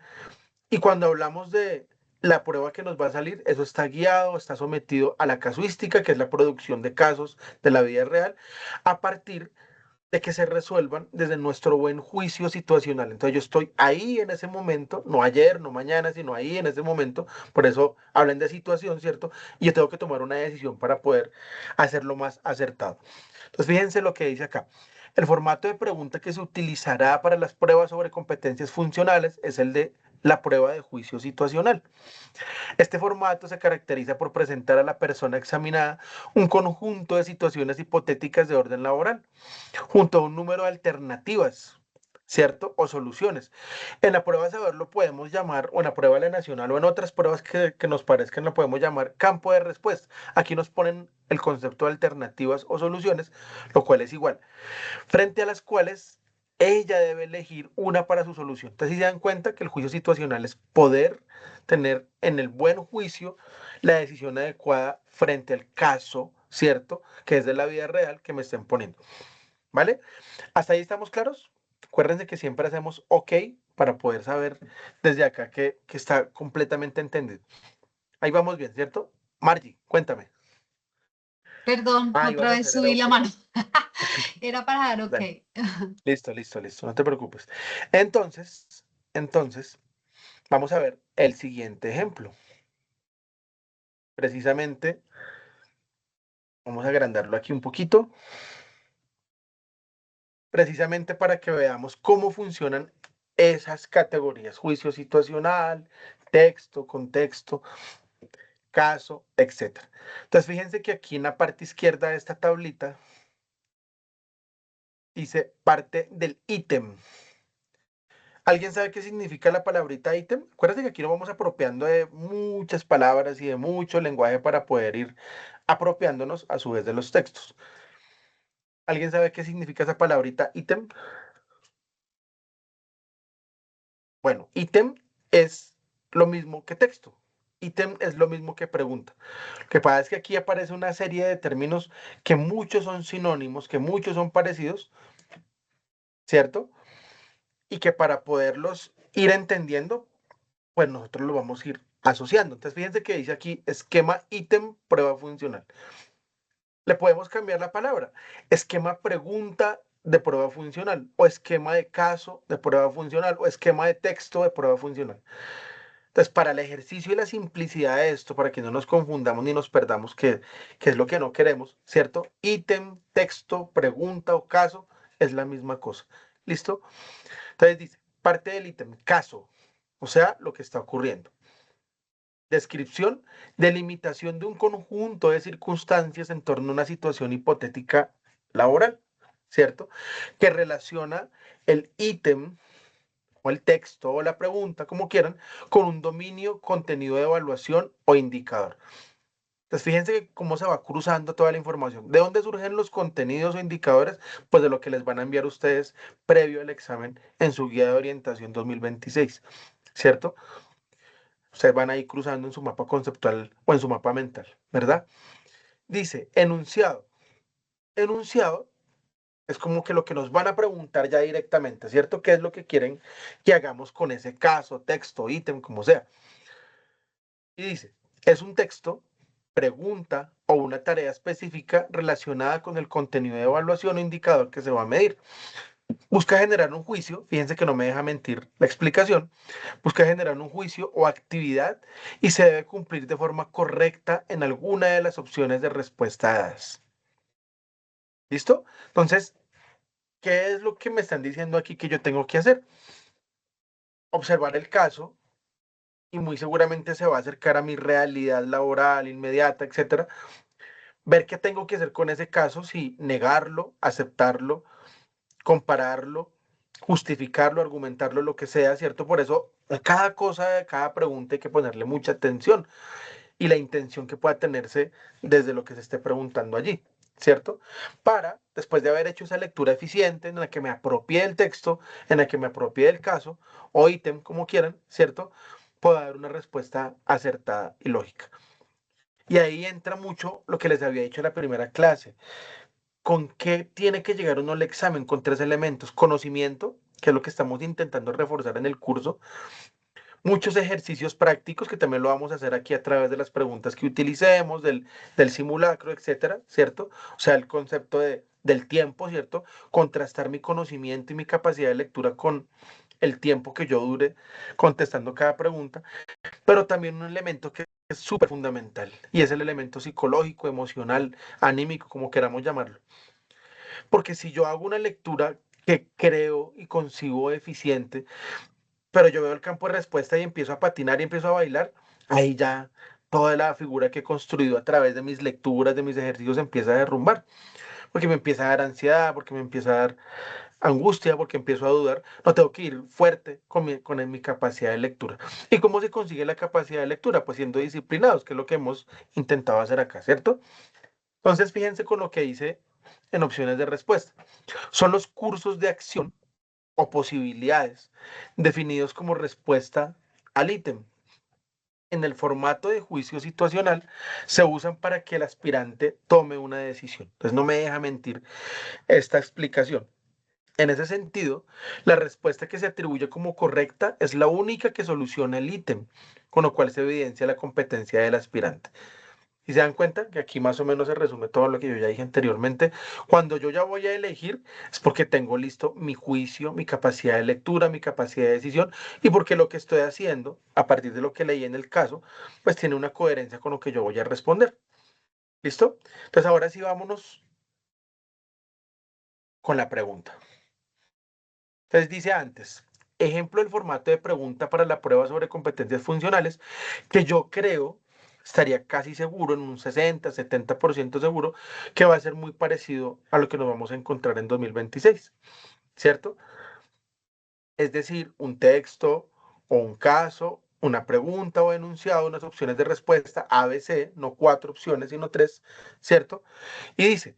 Speaker 1: y cuando hablamos de la prueba que nos va a salir, eso está guiado, está sometido a la casuística, que es la producción de casos de la vida real, a partir de que se resuelvan desde nuestro buen juicio situacional. Entonces yo estoy ahí en ese momento, no ayer, no mañana, sino ahí en ese momento, por eso hablan de situación, ¿cierto? Y yo tengo que tomar una decisión para poder hacerlo más acertado. Entonces fíjense lo que dice acá. El formato de pregunta que se utilizará para las pruebas sobre competencias funcionales es el de la prueba de juicio situacional. Este formato se caracteriza por presentar a la persona examinada un conjunto de situaciones hipotéticas de orden laboral, junto a un número de alternativas, ¿cierto? O soluciones. En la prueba de saber lo podemos llamar, o en la prueba de la nacional, o en otras pruebas que nos parezcan, lo podemos llamar campo de respuesta. Aquí nos ponen el concepto de alternativas o soluciones, lo cual es igual, frente a las cuales ella debe elegir una para su solución. Entonces, si se dan cuenta que el juicio situacional es poder tener en el buen juicio la decisión adecuada frente al caso, ¿cierto? Que es de la vida real que me estén poniendo. ¿Vale? ¿Hasta ahí estamos claros? Acuérdense que siempre hacemos OK para poder saber desde acá que está completamente entendido. Ahí vamos bien, ¿cierto? Margie, cuéntame.
Speaker 6: Perdón,
Speaker 1: Ah, ibas
Speaker 6: otra
Speaker 1: a
Speaker 6: vez
Speaker 1: hacer el
Speaker 6: subí la
Speaker 1: OK.
Speaker 6: mano. Era para dar ok.
Speaker 1: Dale. Listo, listo, listo. No te preocupes. Entonces, vamos a ver el siguiente ejemplo. Precisamente, vamos a agrandarlo aquí un poquito. precisamente para que veamos cómo funcionan esas categorías: juicio situacional, texto, contexto, caso, etc. Entonces, fíjense que aquí en la parte izquierda de esta tablita dice parte del ítem. ¿Alguien sabe qué significa la palabrita ítem? Acuérdense que aquí nos vamos apropiando de muchas palabras y de mucho lenguaje para poder ir apropiándonos a su vez de los textos. ¿Alguien sabe qué significa esa palabrita ítem? Bueno, ítem es lo mismo que texto. Ítem es lo mismo que pregunta. Lo que pasa es que aquí aparece una serie de términos que muchos son sinónimos, que muchos son parecidos, ¿cierto? Y que para poderlos ir entendiendo, pues nosotros los vamos a ir asociando. Entonces, fíjense que dice aquí esquema ítem prueba funcional. Le podemos cambiar la palabra. Esquema pregunta de prueba funcional, o esquema de caso de prueba funcional, o esquema de texto de prueba funcional. Entonces, para el ejercicio y la simplicidad de esto, para que no nos confundamos ni nos perdamos, que es lo que no queremos, ¿cierto? Ítem, texto, pregunta o caso es la misma cosa. ¿Listo? Entonces dice, parte del ítem, caso, o sea, lo que está ocurriendo. Descripción, delimitación de un conjunto de circunstancias en torno a una situación hipotética laboral, ¿cierto? Que relaciona el ítem o el texto o la pregunta, como quieran, con un dominio, contenido de evaluación o indicador. Entonces, fíjense cómo se va cruzando toda la información. ¿De dónde surgen los contenidos o indicadores? Pues de lo que les van a enviar ustedes previo al examen en su guía de orientación 2026, ¿cierto? Ustedes van a ir cruzando en su mapa conceptual o en su mapa mental, ¿verdad? Dice, enunciado. Enunciado es como que lo que nos van a preguntar ya directamente, ¿cierto? ¿Qué es lo que quieren que hagamos con ese caso, texto, ítem, como sea? Y dice, es un texto, pregunta o una tarea específica relacionada con el contenido de evaluación o indicador que se va a medir. Busca generar un juicio, fíjense que no me deja mentir la explicación, busca generar un juicio o actividad y se debe cumplir de forma correcta en alguna de las opciones de respuesta dadas. ¿Listo? Entonces, ¿qué es lo que me están diciendo aquí que yo tengo que hacer? Observar el caso y muy seguramente se va a acercar a mi realidad laboral, inmediata, etcétera. Ver qué tengo que hacer con ese caso, si negarlo, aceptarlo, compararlo, justificarlo, argumentarlo, lo que sea, ¿cierto? Por eso, a cada cosa, a cada pregunta hay que ponerle mucha atención y la intención que pueda tenerse desde lo que se esté preguntando allí, ¿cierto? Para, después de haber hecho esa lectura eficiente en la que me apropié del texto, en la que me apropié del caso o ítem, como quieran, ¿cierto? Pueda dar una respuesta acertada y lógica. Y ahí entra mucho lo que les había dicho en la primera clase. ¿Con qué tiene que llegar uno al examen? Con 3 elementos: conocimiento, que es lo que estamos intentando reforzar en el curso, muchos ejercicios prácticos, que también lo vamos a hacer aquí a través de las preguntas que utilicemos, del simulacro, etcétera, ¿cierto? O sea, el concepto del tiempo, ¿cierto? Contrastar mi conocimiento y mi capacidad de lectura con el tiempo que yo dure contestando cada pregunta, pero también un elemento que es súper fundamental y es el elemento psicológico, emocional, anímico, como queramos llamarlo. Porque si yo hago una lectura que creo y concibo eficiente, pero yo veo el campo de respuesta y empiezo a patinar y empiezo a bailar, ahí ya toda la figura que he construido a través de mis lecturas, de mis ejercicios, empieza a derrumbar. Porque me empieza a dar ansiedad, porque me empieza a dar angustia, porque empiezo a dudar. No, tengo que ir fuerte con mi capacidad de lectura. ¿Y cómo se consigue la capacidad de lectura? Pues siendo disciplinados, que es lo que hemos intentado hacer acá, ¿cierto? Entonces, fíjense con lo que dice en opciones de respuesta. Son los cursos de acción o posibilidades definidos como respuesta al ítem. En el formato de juicio situacional se usan para que el aspirante tome una decisión. Entonces no me deja mentir esta explicación. En ese sentido, la respuesta que se atribuye como correcta es la única que soluciona el ítem, con lo cual se evidencia la competencia del aspirante. Y se dan cuenta que aquí más o menos se resume todo lo que yo ya dije anteriormente. Cuando yo ya voy a elegir es porque tengo listo mi juicio, mi capacidad de lectura, mi capacidad de decisión y porque lo que estoy haciendo, a partir de lo que leí en el caso, pues tiene una coherencia con lo que yo voy a responder. ¿Listo? Entonces ahora sí vámonos con la pregunta. Entonces dice antes, ejemplo del formato de pregunta para la prueba sobre competencias funcionales, que yo creo, estaría casi seguro, en un 60-70% seguro, que va a ser muy parecido a lo que nos vamos a encontrar en 2026, ¿cierto? Es decir, un texto o un caso, una pregunta o enunciado, unas opciones de respuesta, A, B, C, no 4 opciones, sino 3, ¿cierto? Y dice,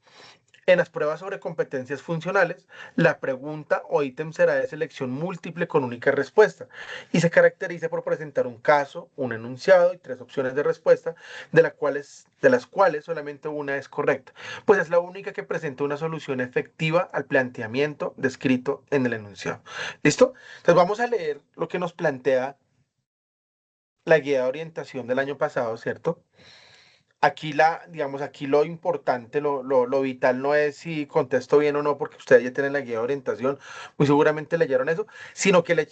Speaker 1: en las pruebas sobre competencias funcionales, la pregunta o ítem será de selección múltiple con única respuesta y se caracteriza por presentar un caso, un enunciado y 3 opciones de respuesta, de las cuales solamente una es correcta, pues es la única que presenta una solución efectiva al planteamiento descrito en el enunciado. ¿Listo? Entonces vamos a leer lo que nos plantea la guía de orientación del año pasado, ¿cierto? Aquí digamos, aquí lo importante, lo vital no es si contesto bien o no, porque ustedes ya tienen la guía de orientación, muy seguramente leyeron eso, sino que le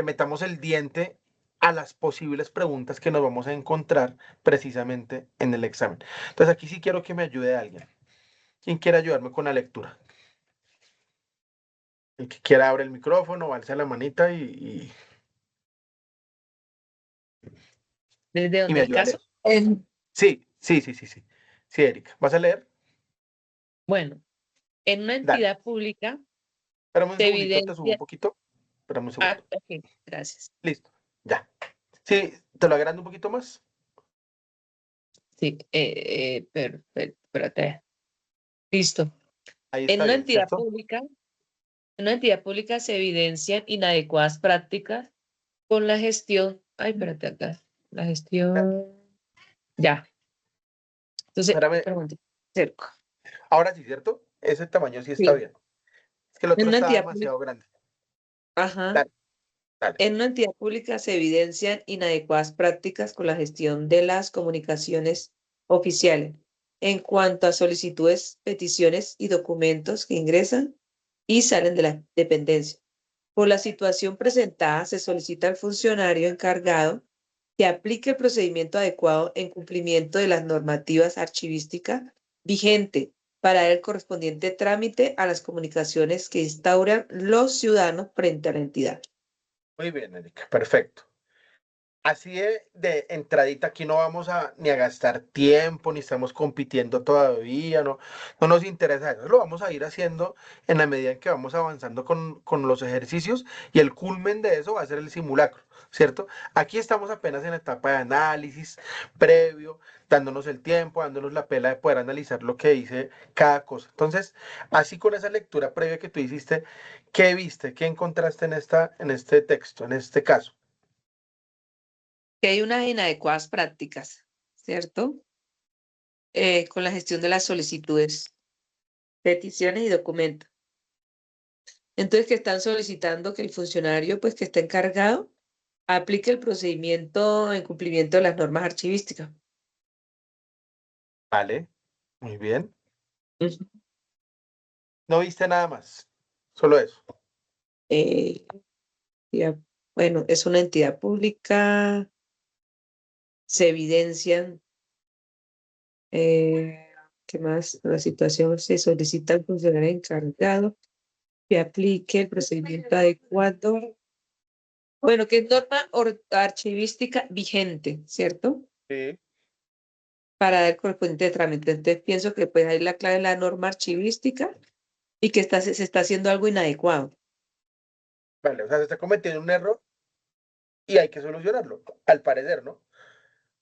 Speaker 1: metamos el diente a las posibles preguntas que nos vamos a encontrar precisamente en el examen. Entonces aquí sí quiero que me ayude alguien. ¿Quién quiere ayudarme con la lectura? El que quiera abre el micrófono, alza la manita
Speaker 4: ¿Desde
Speaker 1: y
Speaker 4: dónde
Speaker 1: me
Speaker 4: el
Speaker 1: ayuda a leer.
Speaker 4: caso?
Speaker 1: Sí, sí, sí, sí, sí. Sí, Erika. ¿Vas a leer?
Speaker 4: Bueno, en una
Speaker 1: Dale.
Speaker 4: entidad pública
Speaker 1: Espérame un
Speaker 4: se
Speaker 1: segundito, te subo un
Speaker 4: evidencia.
Speaker 1: poquito. Espérame un
Speaker 4: Ah,
Speaker 1: segundo.
Speaker 4: ok, gracias.
Speaker 1: Listo. Ya. Sí, te lo agrando un poquito más.
Speaker 4: Sí, espérate. Listo.
Speaker 1: Ahí
Speaker 4: En
Speaker 1: está
Speaker 4: una
Speaker 1: bien,
Speaker 4: entidad
Speaker 1: ¿cierto?
Speaker 4: pública, en una entidad pública se evidencian inadecuadas prácticas con la gestión. Ay, espérate acá. La gestión. Ya. Entonces,
Speaker 1: Espérame.
Speaker 4: pregunta. Cerca.
Speaker 1: Ahora sí, ¿cierto? Ese tamaño sí está
Speaker 4: Sí.
Speaker 1: bien. Es que el
Speaker 4: En
Speaker 1: otro
Speaker 4: una
Speaker 1: está
Speaker 4: entidad pública.
Speaker 1: demasiado grande.
Speaker 4: Ajá.
Speaker 1: Dale, dale.
Speaker 4: En una entidad pública se evidencian inadecuadas prácticas con la gestión de las comunicaciones oficiales en cuanto a solicitudes, peticiones y documentos que ingresan y salen de la dependencia. Por la situación presentada, se solicita al funcionario encargado que aplique el procedimiento adecuado en cumplimiento de las normativas archivísticas vigente para dar el correspondiente trámite a las comunicaciones que instauran los ciudadanos frente a la entidad.
Speaker 1: Muy bien, Erika. Perfecto. Así de entradita, aquí no vamos ni a gastar tiempo, ni estamos compitiendo todavía, no nos interesa eso. Lo vamos a ir haciendo en la medida en que vamos avanzando con los ejercicios y el culmen de eso va a ser el simulacro, ¿cierto? Aquí estamos apenas en la etapa de análisis previo, dándonos el tiempo, dándonos la pela de poder analizar lo que dice cada cosa. Entonces, así con esa lectura previa que tú hiciste, ¿qué viste? ¿Qué encontraste en este texto, en este caso?
Speaker 4: Que hay unas inadecuadas prácticas, ¿cierto? Con la gestión de las solicitudes, peticiones y documentos. Entonces, que están solicitando que el funcionario, pues, que está encargado, aplique el procedimiento en cumplimiento de las normas archivísticas.
Speaker 1: Vale, muy bien.
Speaker 4: Ujú.
Speaker 1: No viste nada más, solo eso.
Speaker 4: Eh, ya, bueno, es una entidad pública, se evidencian, ¿qué más? La situación se solicita al funcionario encargado que aplique el procedimiento adecuado. Bueno, que es norma archivística vigente, ¿cierto?
Speaker 1: Sí.
Speaker 4: Para dar correspondiente trámite. Entonces pienso que pues ahí la clave es la norma archivística y que se está haciendo algo inadecuado.
Speaker 1: Vale, o sea, se está cometiendo un error y hay que solucionarlo, al parecer, ¿no?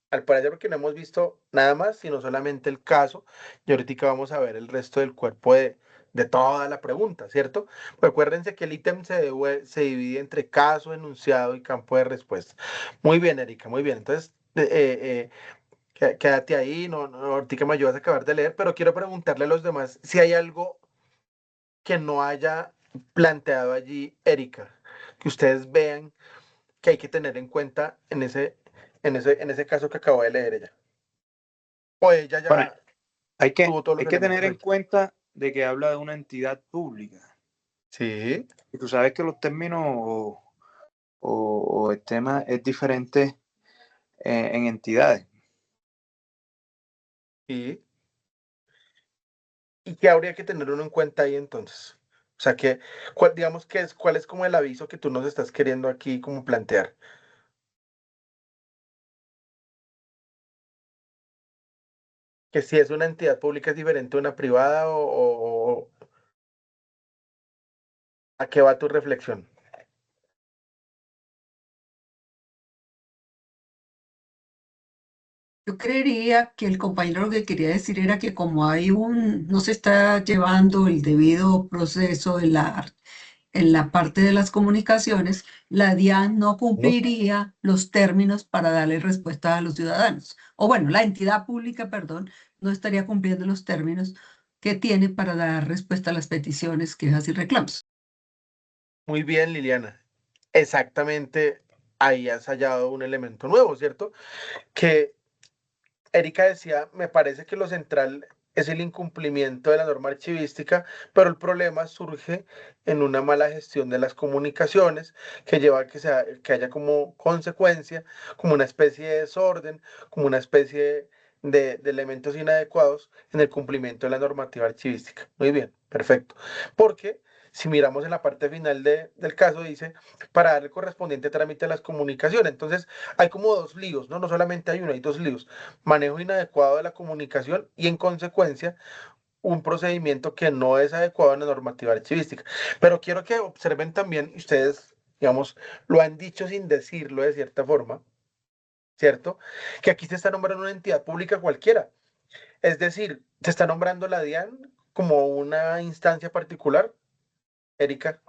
Speaker 1: Al parecer porque no hemos visto nada más, sino solamente el caso, y ahorita vamos a ver el resto del cuerpo de toda la pregunta, ¿cierto? Pues acuérdense que el ítem se divide entre caso, enunciado y campo de respuesta. Muy bien, Erika, muy bien. Entonces, quédate ahí, ahorita me ayudas a acabar de leer, pero quiero preguntarle a los demás si hay algo que no haya planteado allí Erika, que ustedes vean que hay que tener en cuenta en ese caso que acabo de leer ella. O ella
Speaker 3: Bueno,
Speaker 1: ya
Speaker 3: hay
Speaker 1: tuvo todos los
Speaker 3: que tener
Speaker 1: elementos
Speaker 3: en
Speaker 1: ahí.
Speaker 3: cuenta de que habla de una entidad pública.
Speaker 1: Sí,
Speaker 3: Y tú sabes que los términos o el tema es diferente en entidades.
Speaker 1: sí. ¿Y qué habría que tener uno en cuenta ahí entonces? O sea, digamos que cuál es como el aviso que tú nos estás queriendo aquí como plantear. Que si es una entidad pública es diferente a una privada o ¿a qué va tu reflexión?
Speaker 5: Yo creería que el compañero lo que quería decir era que como no se está llevando el debido proceso en la parte de las comunicaciones, la DIAN no
Speaker 1: ¿No?
Speaker 5: cumpliría los términos para darle respuesta a los ciudadanos. O bueno, la entidad pública, perdón, no estaría cumpliendo los términos que tiene para dar respuesta a las peticiones, quejas y reclamos.
Speaker 1: Muy bien, Liliana. Exactamente, ahí has hallado un elemento nuevo, ¿cierto? Que Erika decía, me parece que lo central es el incumplimiento de la norma archivística, pero el problema surge en una mala gestión de las comunicaciones que lleva a que haya como consecuencia, como una especie de desorden, como una especie de elementos inadecuados en el cumplimiento de la normativa archivística. Muy bien, perfecto. Porque si miramos en la parte final del caso, dice, para dar el correspondiente trámite a las comunicaciones. Entonces, hay como dos líos, ¿no? No solamente hay uno, hay dos líos: manejo inadecuado de la comunicación y en consecuencia un procedimiento que no es adecuado en la normativa archivística. Pero quiero que observen también, ustedes, digamos, lo han dicho sin decirlo de cierta forma, ¿cierto? Que aquí se está nombrando una entidad pública cualquiera. Es decir, se está nombrando la DIAN como una instancia particular, Erika.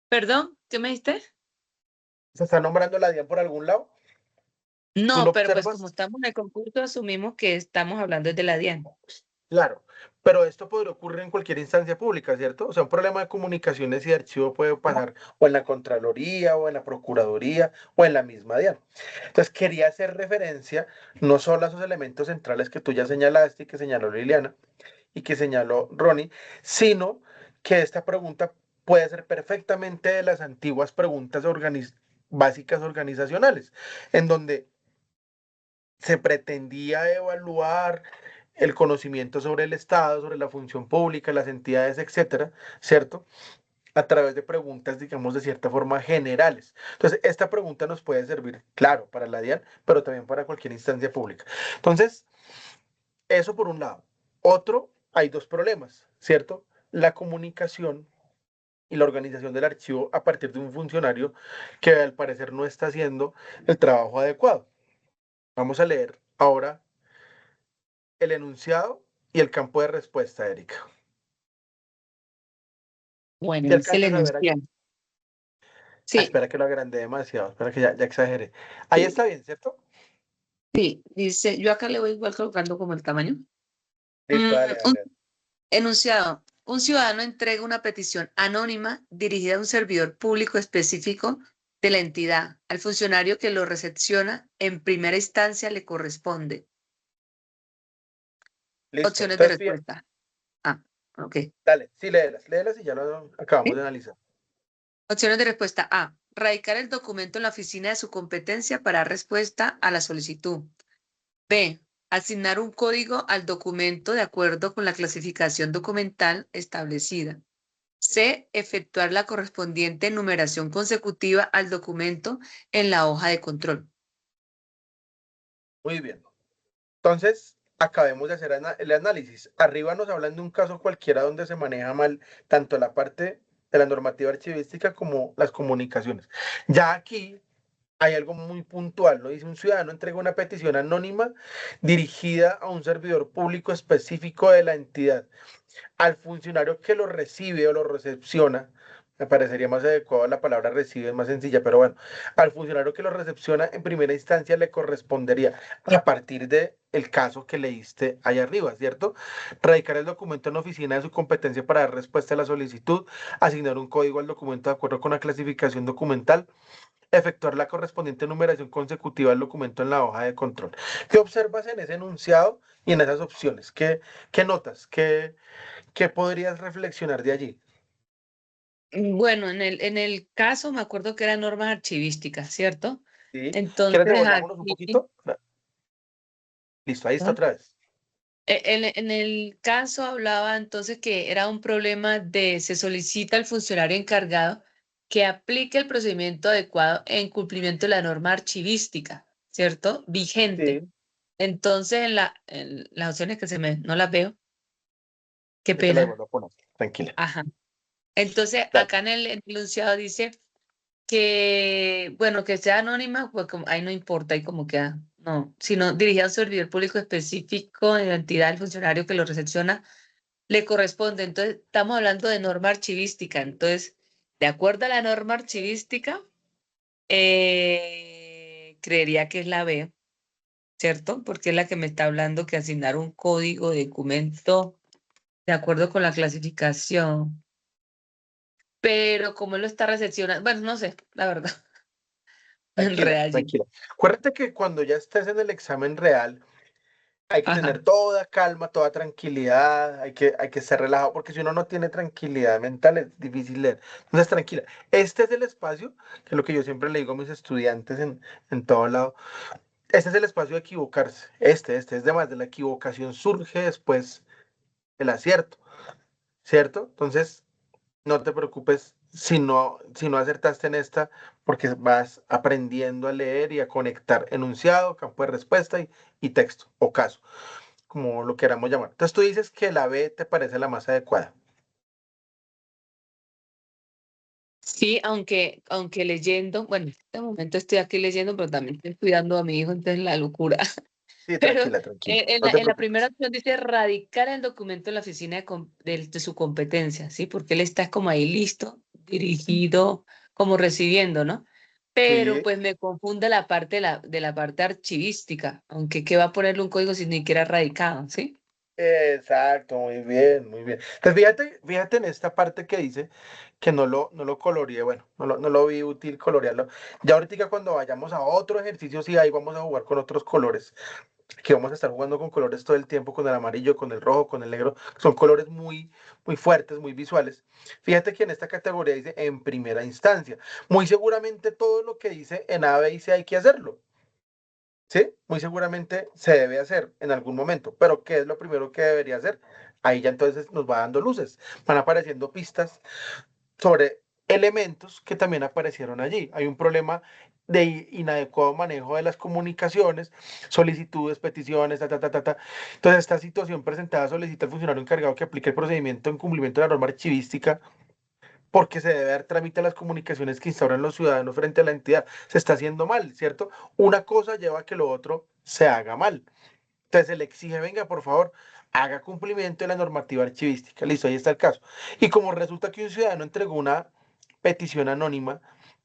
Speaker 4: Perdón, ¿qué me diste?
Speaker 1: Se está nombrando la DIAN por algún lado. ¿Tú lo
Speaker 4: No, pero pues como
Speaker 1: observas?
Speaker 4: estamos en el concurso, asumimos que estamos hablando de la DIAN.
Speaker 1: Claro, pero esto podría ocurrir en cualquier instancia pública, ¿cierto? O sea, un problema de comunicaciones y de archivo puede pasar o en la Contraloría, o en la Procuraduría, o en la misma DIAN. Entonces, quería hacer referencia no solo a esos elementos centrales que tú ya señalaste y que señaló Liliana y que señaló Ronnie, sino que esta pregunta puede ser perfectamente de las antiguas preguntas básicas organizacionales, en donde se pretendía evaluar el conocimiento sobre el Estado, sobre la función pública, las entidades, etcétera, ¿cierto? A través de preguntas, digamos, de cierta forma generales. Entonces, esta pregunta nos puede servir, claro, para la DIAN, pero también para cualquier instancia pública. Entonces, eso por un lado. Otro, hay dos problemas, ¿cierto? La comunicación y la organización del archivo a partir de un funcionario que al parecer no está haciendo el trabajo adecuado. Vamos a leer ahora el enunciado y el campo de respuesta, Erika.
Speaker 4: Bueno,
Speaker 1: ¿Qué
Speaker 4: dice el
Speaker 1: alcanzas a ver ahí?
Speaker 4: enunciado. Sí,
Speaker 1: Espera que lo agrandé demasiado, espera que ya exageré. Ahí
Speaker 4: sí,
Speaker 1: está bien, ¿cierto?
Speaker 4: sí, dice, yo acá le voy igual colocando como el tamaño.
Speaker 1: Listo, dale,
Speaker 4: Un
Speaker 1: dale.
Speaker 4: enunciado. Un ciudadano entrega una petición anónima dirigida a un servidor público específico de la entidad. Al funcionario que lo recepciona, en primera instancia le corresponde.
Speaker 1: Listo.
Speaker 4: Opciones de
Speaker 1: Entonces, bien,
Speaker 4: respuesta. Ah, ok.
Speaker 1: dale, sí, léelas y ya lo acabamos
Speaker 4: ¿Sí?
Speaker 1: de analizar.
Speaker 4: Opciones de respuesta A. Radicar el documento en la oficina de su competencia para dar respuesta a la solicitud. B. Asignar un código al documento de acuerdo con la clasificación documental establecida. C. Efectuar la correspondiente numeración consecutiva al documento en la hoja de control.
Speaker 1: Muy bien. Entonces, acabemos de hacer el análisis. Arriba nos hablan de un caso cualquiera donde se maneja mal tanto la parte de la normativa archivística como las comunicaciones. Ya aquí hay algo muy puntual, ¿no? Dice: un ciudadano entrega una petición anónima dirigida a un servidor público específico de la entidad. Al funcionario que lo recibe o lo recepciona, me parecería más adecuado la palabra recibe, es más sencilla, pero bueno, al funcionario que lo recepciona en primera instancia le correspondería, a partir de el caso que leíste allá arriba, ¿cierto? Radicar el documento en la oficina de su competencia para dar respuesta a la solicitud, asignar un código al documento de acuerdo con la clasificación documental, efectuar la correspondiente numeración consecutiva del documento en la hoja de control. ¿Qué observas en ese enunciado y en esas opciones? ¿Qué notas? ¿Qué podrías reflexionar de allí?
Speaker 4: Bueno, en el caso me acuerdo que eran normas archivísticas, ¿cierto?
Speaker 1: ¿Sí? ¿Quieres
Speaker 4: Entonces
Speaker 1: devolvámonos un
Speaker 4: aquí,
Speaker 1: poquito? Listo, ahí está otra vez.
Speaker 4: En el caso hablaba entonces que era un problema se solicita al funcionario encargado que aplique el procedimiento adecuado en cumplimiento de la norma archivística, ¿cierto? Vigente.
Speaker 1: Sí,
Speaker 4: Entonces, en las opciones que no las veo, qué
Speaker 1: yo te las
Speaker 4: pena.
Speaker 1: vuelvo a poner, tranquila.
Speaker 4: Ajá. Entonces,
Speaker 1: Dale.
Speaker 4: acá en el enunciado dice que, bueno, que sea anónima, pues ahí no importa, ahí como queda, no, sino dirigida a un servidor público específico en la entidad del funcionario que lo recepciona, le corresponde. Entonces, estamos hablando de norma archivística. Entonces, de acuerdo a la norma archivística, creería que es la B, ¿cierto? Porque es la que me está hablando que asignar un código de documento de acuerdo con la clasificación. Pero como él lo está recepcionando, bueno, no sé, la verdad, me enredé
Speaker 1: Tranquila,
Speaker 4: allí.
Speaker 1: tranquila. Acuérdate que cuando ya estés en el examen real, hay que
Speaker 4: Ajá.
Speaker 1: tener toda calma, toda tranquilidad, hay que estar relajado, porque si uno no tiene tranquilidad mental es difícil leer. Entonces, tranquila. Este es el espacio, que es lo que yo siempre le digo a mis estudiantes en todo lado. Este es el espacio de equivocarse. Este es de más de la equivocación surge después el acierto, ¿cierto? Entonces, no te preocupes si no acertaste en esta, porque vas aprendiendo a leer y a conectar enunciado, campo de respuesta y texto o caso, como lo queramos llamar. Entonces tú dices que la B te parece la más adecuada.
Speaker 4: Sí, aunque leyendo, bueno, en este momento estoy aquí leyendo, pero también estoy cuidando a mi hijo, entonces la locura.
Speaker 1: Sí,
Speaker 4: Pero
Speaker 1: tranquila, tranquila.
Speaker 4: en
Speaker 1: No
Speaker 4: la,
Speaker 1: te
Speaker 4: en la primera
Speaker 1: preocupes.
Speaker 4: opción dice radicar el documento en la oficina de su competencia, ¿sí? Porque él está como ahí listo, dirigido, como recibiendo, ¿no? Pero
Speaker 1: Sí,
Speaker 4: pues me confunde la parte de la parte archivística, aunque ¿qué va a ponerle un código si ni siquiera radicado, ¿sí?
Speaker 1: exacto, muy bien, muy bien. Entonces fíjate en esta parte que dice que no lo coloreé, bueno, no lo vi útil colorearlo. Ya ahorita cuando vayamos a otro ejercicio, sí, ahí vamos a jugar con otros colores, que vamos a estar jugando con colores todo el tiempo, con el amarillo, con el rojo, con el negro. Son colores muy, muy fuertes, muy visuales. Fíjate que en esta categoría dice en primera instancia. Muy seguramente todo lo que dice en A, B y C hay que hacerlo. ¿Sí? Muy seguramente se debe hacer en algún momento, pero ¿qué es lo primero que debería hacer? Ahí ya entonces nos va dando luces, van apareciendo pistas sobre elementos que también aparecieron allí. Hay un problema de inadecuado manejo de las comunicaciones, solicitudes, peticiones, ta, ta, ta, ta, ta. Entonces, esta situación presentada solicita al funcionario encargado que aplique el procedimiento en cumplimiento de la norma archivística porque se debe dar trámite a las comunicaciones que instauran los ciudadanos frente a la entidad. Se está haciendo mal, ¿cierto? Una cosa lleva a que lo otro se haga mal. Entonces se le exige, venga, por favor, haga cumplimiento de la normativa archivística. Listo, ahí está el caso. Y como resulta que un ciudadano entregó una petición anónima,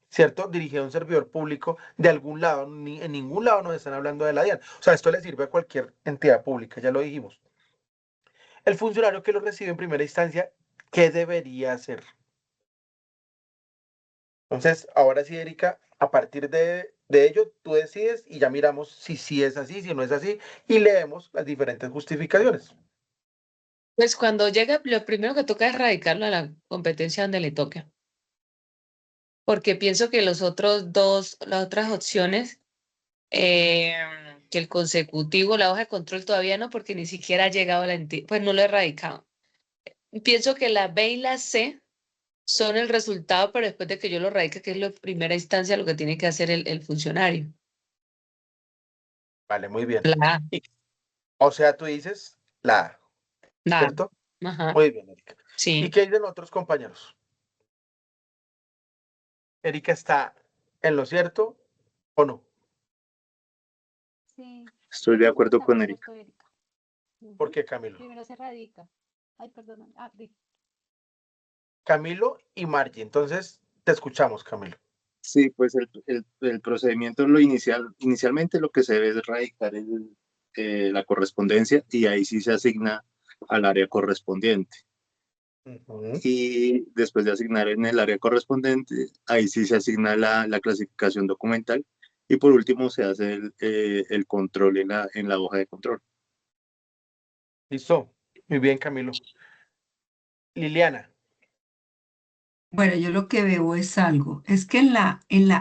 Speaker 1: ¿cierto? Dirigida a un servidor público, de algún lado, ni, en ningún lado nos están hablando de la DIAN. O sea, esto le sirve a cualquier entidad pública, ya lo dijimos. El funcionario que lo recibe en primera instancia, ¿qué debería hacer? Entonces, ahora sí, Erika, a partir de ello, tú decides y ya miramos si sí es así, si no es así, y leemos las diferentes justificaciones.
Speaker 4: Pues cuando llega, lo primero que toca es radicarlo a la competencia donde le toque, porque pienso que los otros dos, las otras opciones, eh, que el consecutivo, la hoja de control todavía no, porque ni siquiera ha llegado a la entidad, pues no lo he radicado. Pienso que la B y la C son el resultado, pero después de que yo lo radique, que es la primera instancia, lo que tiene que hacer el funcionario.
Speaker 1: Vale, muy bien.
Speaker 4: La A,
Speaker 1: Y, o sea, tú dices la A,
Speaker 4: la
Speaker 1: ¿cierto?
Speaker 4: A, ajá,
Speaker 1: Muy bien, Erika. ¿Y
Speaker 4: sí.
Speaker 1: qué dicen otros compañeros? ¿Erika está en lo cierto o no?
Speaker 6: Sí,
Speaker 2: Estoy de
Speaker 6: en eso
Speaker 2: acuerdo
Speaker 6: está
Speaker 2: con Erika.
Speaker 6: correcto, Erika.
Speaker 1: ¿Por
Speaker 6: Ujú.
Speaker 1: qué, Camilo?
Speaker 6: Primero se radica. Ay, perdón. Ah,
Speaker 1: Camilo y Margie. Entonces, te escuchamos, Camilo.
Speaker 2: Sí, pues el procedimiento inicialmente lo que se debe es radicar la correspondencia y ahí sí se asigna al área correspondiente.
Speaker 1: Ujú.
Speaker 2: Y después de asignar en el área correspondiente, ahí sí se asigna la clasificación documental y por último se hace el control en la hoja de control.
Speaker 1: Listo. Muy bien, Camilo. Liliana.
Speaker 5: Bueno, yo lo que veo es algo, es que en la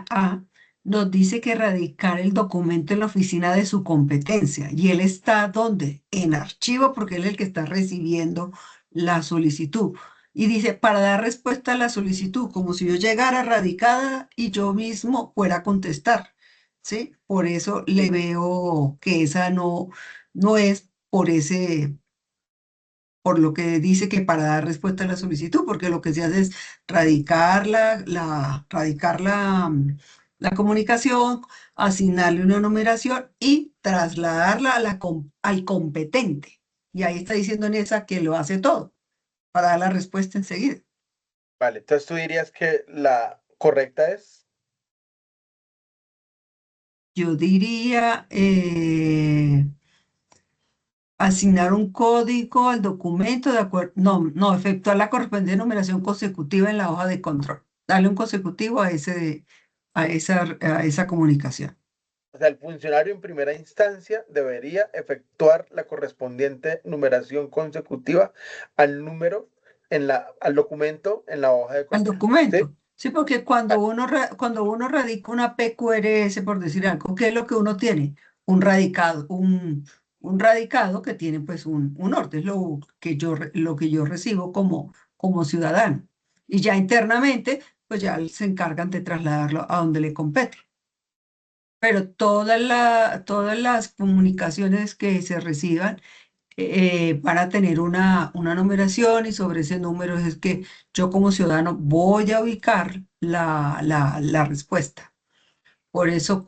Speaker 5: A nos dice que radicar el documento en la oficina de su competencia. ¿Y él está dónde? En archivo, porque él es el que está recibiendo la solicitud. Y dice, para dar respuesta a la solicitud, como si yo llegara radicada y yo mismo fuera a contestar, ¿sí? Por eso le veo que esa no es por lo que dice que para dar respuesta a la solicitud, porque lo que se hace es radicar la comunicación, asignarle una numeración y trasladarla al competente. Y ahí está diciendo en esa que lo hace todo para dar la respuesta enseguida.
Speaker 1: Vale, entonces tú dirías que la correcta es.
Speaker 5: Yo diría asignar un código al documento de acuerdo, no, efectuar la correspondiente numeración consecutiva en la hoja de control. Darle un consecutivo a esa comunicación.
Speaker 1: O sea, el funcionario en primera instancia debería efectuar la correspondiente numeración consecutiva al número al documento en la hoja de
Speaker 5: Al
Speaker 1: control. ¿Sí?
Speaker 5: documento. Sí, porque cuando uno radica una PQRS, por decir algo, ¿qué es lo que uno tiene? Un radicado, un radicado que tiene pues un orden, es lo que yo recibo como ciudadano. Y ya internamente, pues ya se encargan de trasladarlo a donde le compete. Pero todas las comunicaciones que se reciban van a tener una numeración y sobre ese número es que yo como ciudadano voy a ubicar la respuesta. Por eso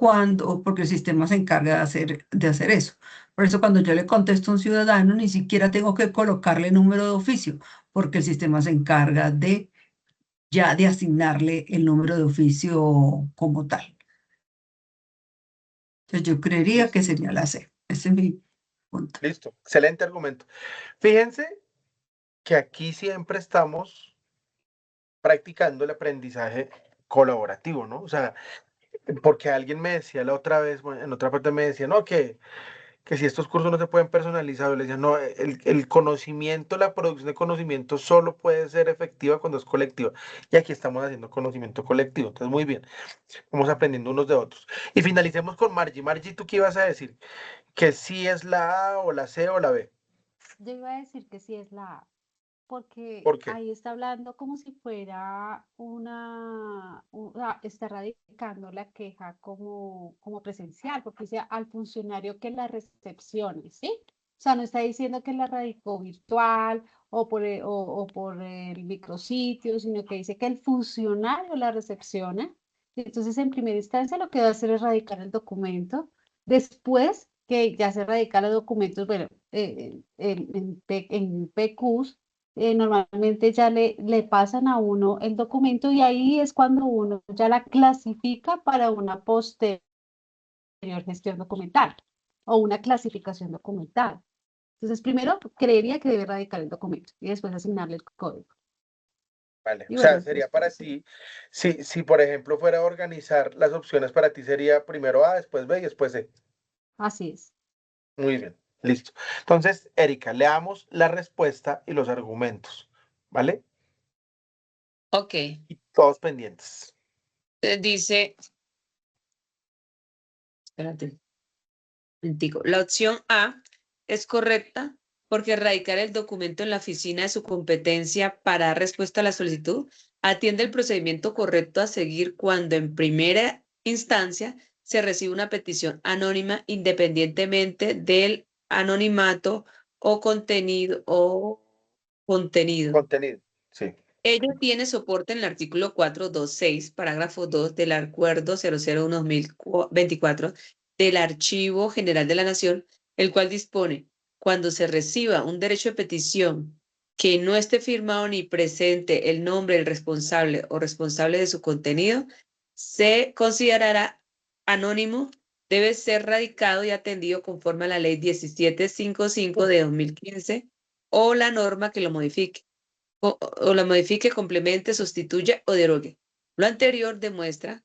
Speaker 5: porque el sistema se encarga de hacer eso. Por eso cuando yo le contesto a un ciudadano, ni siquiera tengo que colocarle número de oficio, porque el sistema se encarga de asignarle el número de oficio como tal. Entonces yo creería que sería la C. Ese es mi punto.
Speaker 1: Listo, excelente argumento. Fíjense que aquí siempre estamos practicando el aprendizaje colaborativo, ¿no? O sea, porque alguien me decía la otra vez, bueno, en otra parte me decía, no, que si estos cursos no se pueden personalizar, yo le decía, no, el conocimiento, la producción de conocimiento solo puede ser efectiva cuando es colectiva. Y aquí estamos haciendo conocimiento colectivo. Entonces, muy bien, vamos aprendiendo unos de otros. Y finalicemos con Margie. Margie, ¿tú qué ibas a decir? ¿Que sí es la A o la C o la B?
Speaker 6: Yo iba a decir que sí es la A, porque
Speaker 1: ¿Por qué?
Speaker 6: ahí está hablando como si fuera está radicando la queja como presencial, porque dice al funcionario que la recepcione, ¿sí? O sea, no está diciendo que la radicó virtual o por el micrositio, sino que dice que el funcionario la recepciona. Entonces, en primera instancia, lo que va a hacer es radicar el documento. Después que ya se radican los documentos, bueno, en PQs, normalmente ya le pasan a uno el documento y ahí es cuando uno ya la clasifica para una posterior gestión documental o una clasificación documental. Entonces, primero creería que debe radicar el documento y después asignarle el código.
Speaker 1: Vale,
Speaker 6: Y
Speaker 1: o sea,
Speaker 6: bueno,
Speaker 1: sería para ti, si por ejemplo fuera a organizar las opciones para ti, sería primero A, después B y después C.
Speaker 6: así es.
Speaker 1: Muy bien, listo. Entonces, Erika, leamos la respuesta y los argumentos, ¿vale?
Speaker 4: Ok.
Speaker 1: Y todos pendientes.
Speaker 4: Dice, espérate, momentico. La opción A es correcta porque radicar el documento en la oficina de su competencia para dar respuesta a la solicitud atiende el procedimiento correcto a seguir cuando en primera instancia se recibe una petición anónima independientemente del anonimato o contenido
Speaker 1: Contenido, sí.
Speaker 4: Ello tiene soporte en el artículo 426, parágrafo 2 del Acuerdo 001-2024 del Archivo General de la Nación, el cual dispone, cuando se reciba un derecho de petición que no esté firmado ni presente el nombre del responsable o responsable de su contenido, se considerará anónimo, debe ser radicado y atendido conforme a la Ley 1755 de 2015 o la norma que lo modifique o la modifique, complemente, sustituya o derogue. Lo anterior demuestra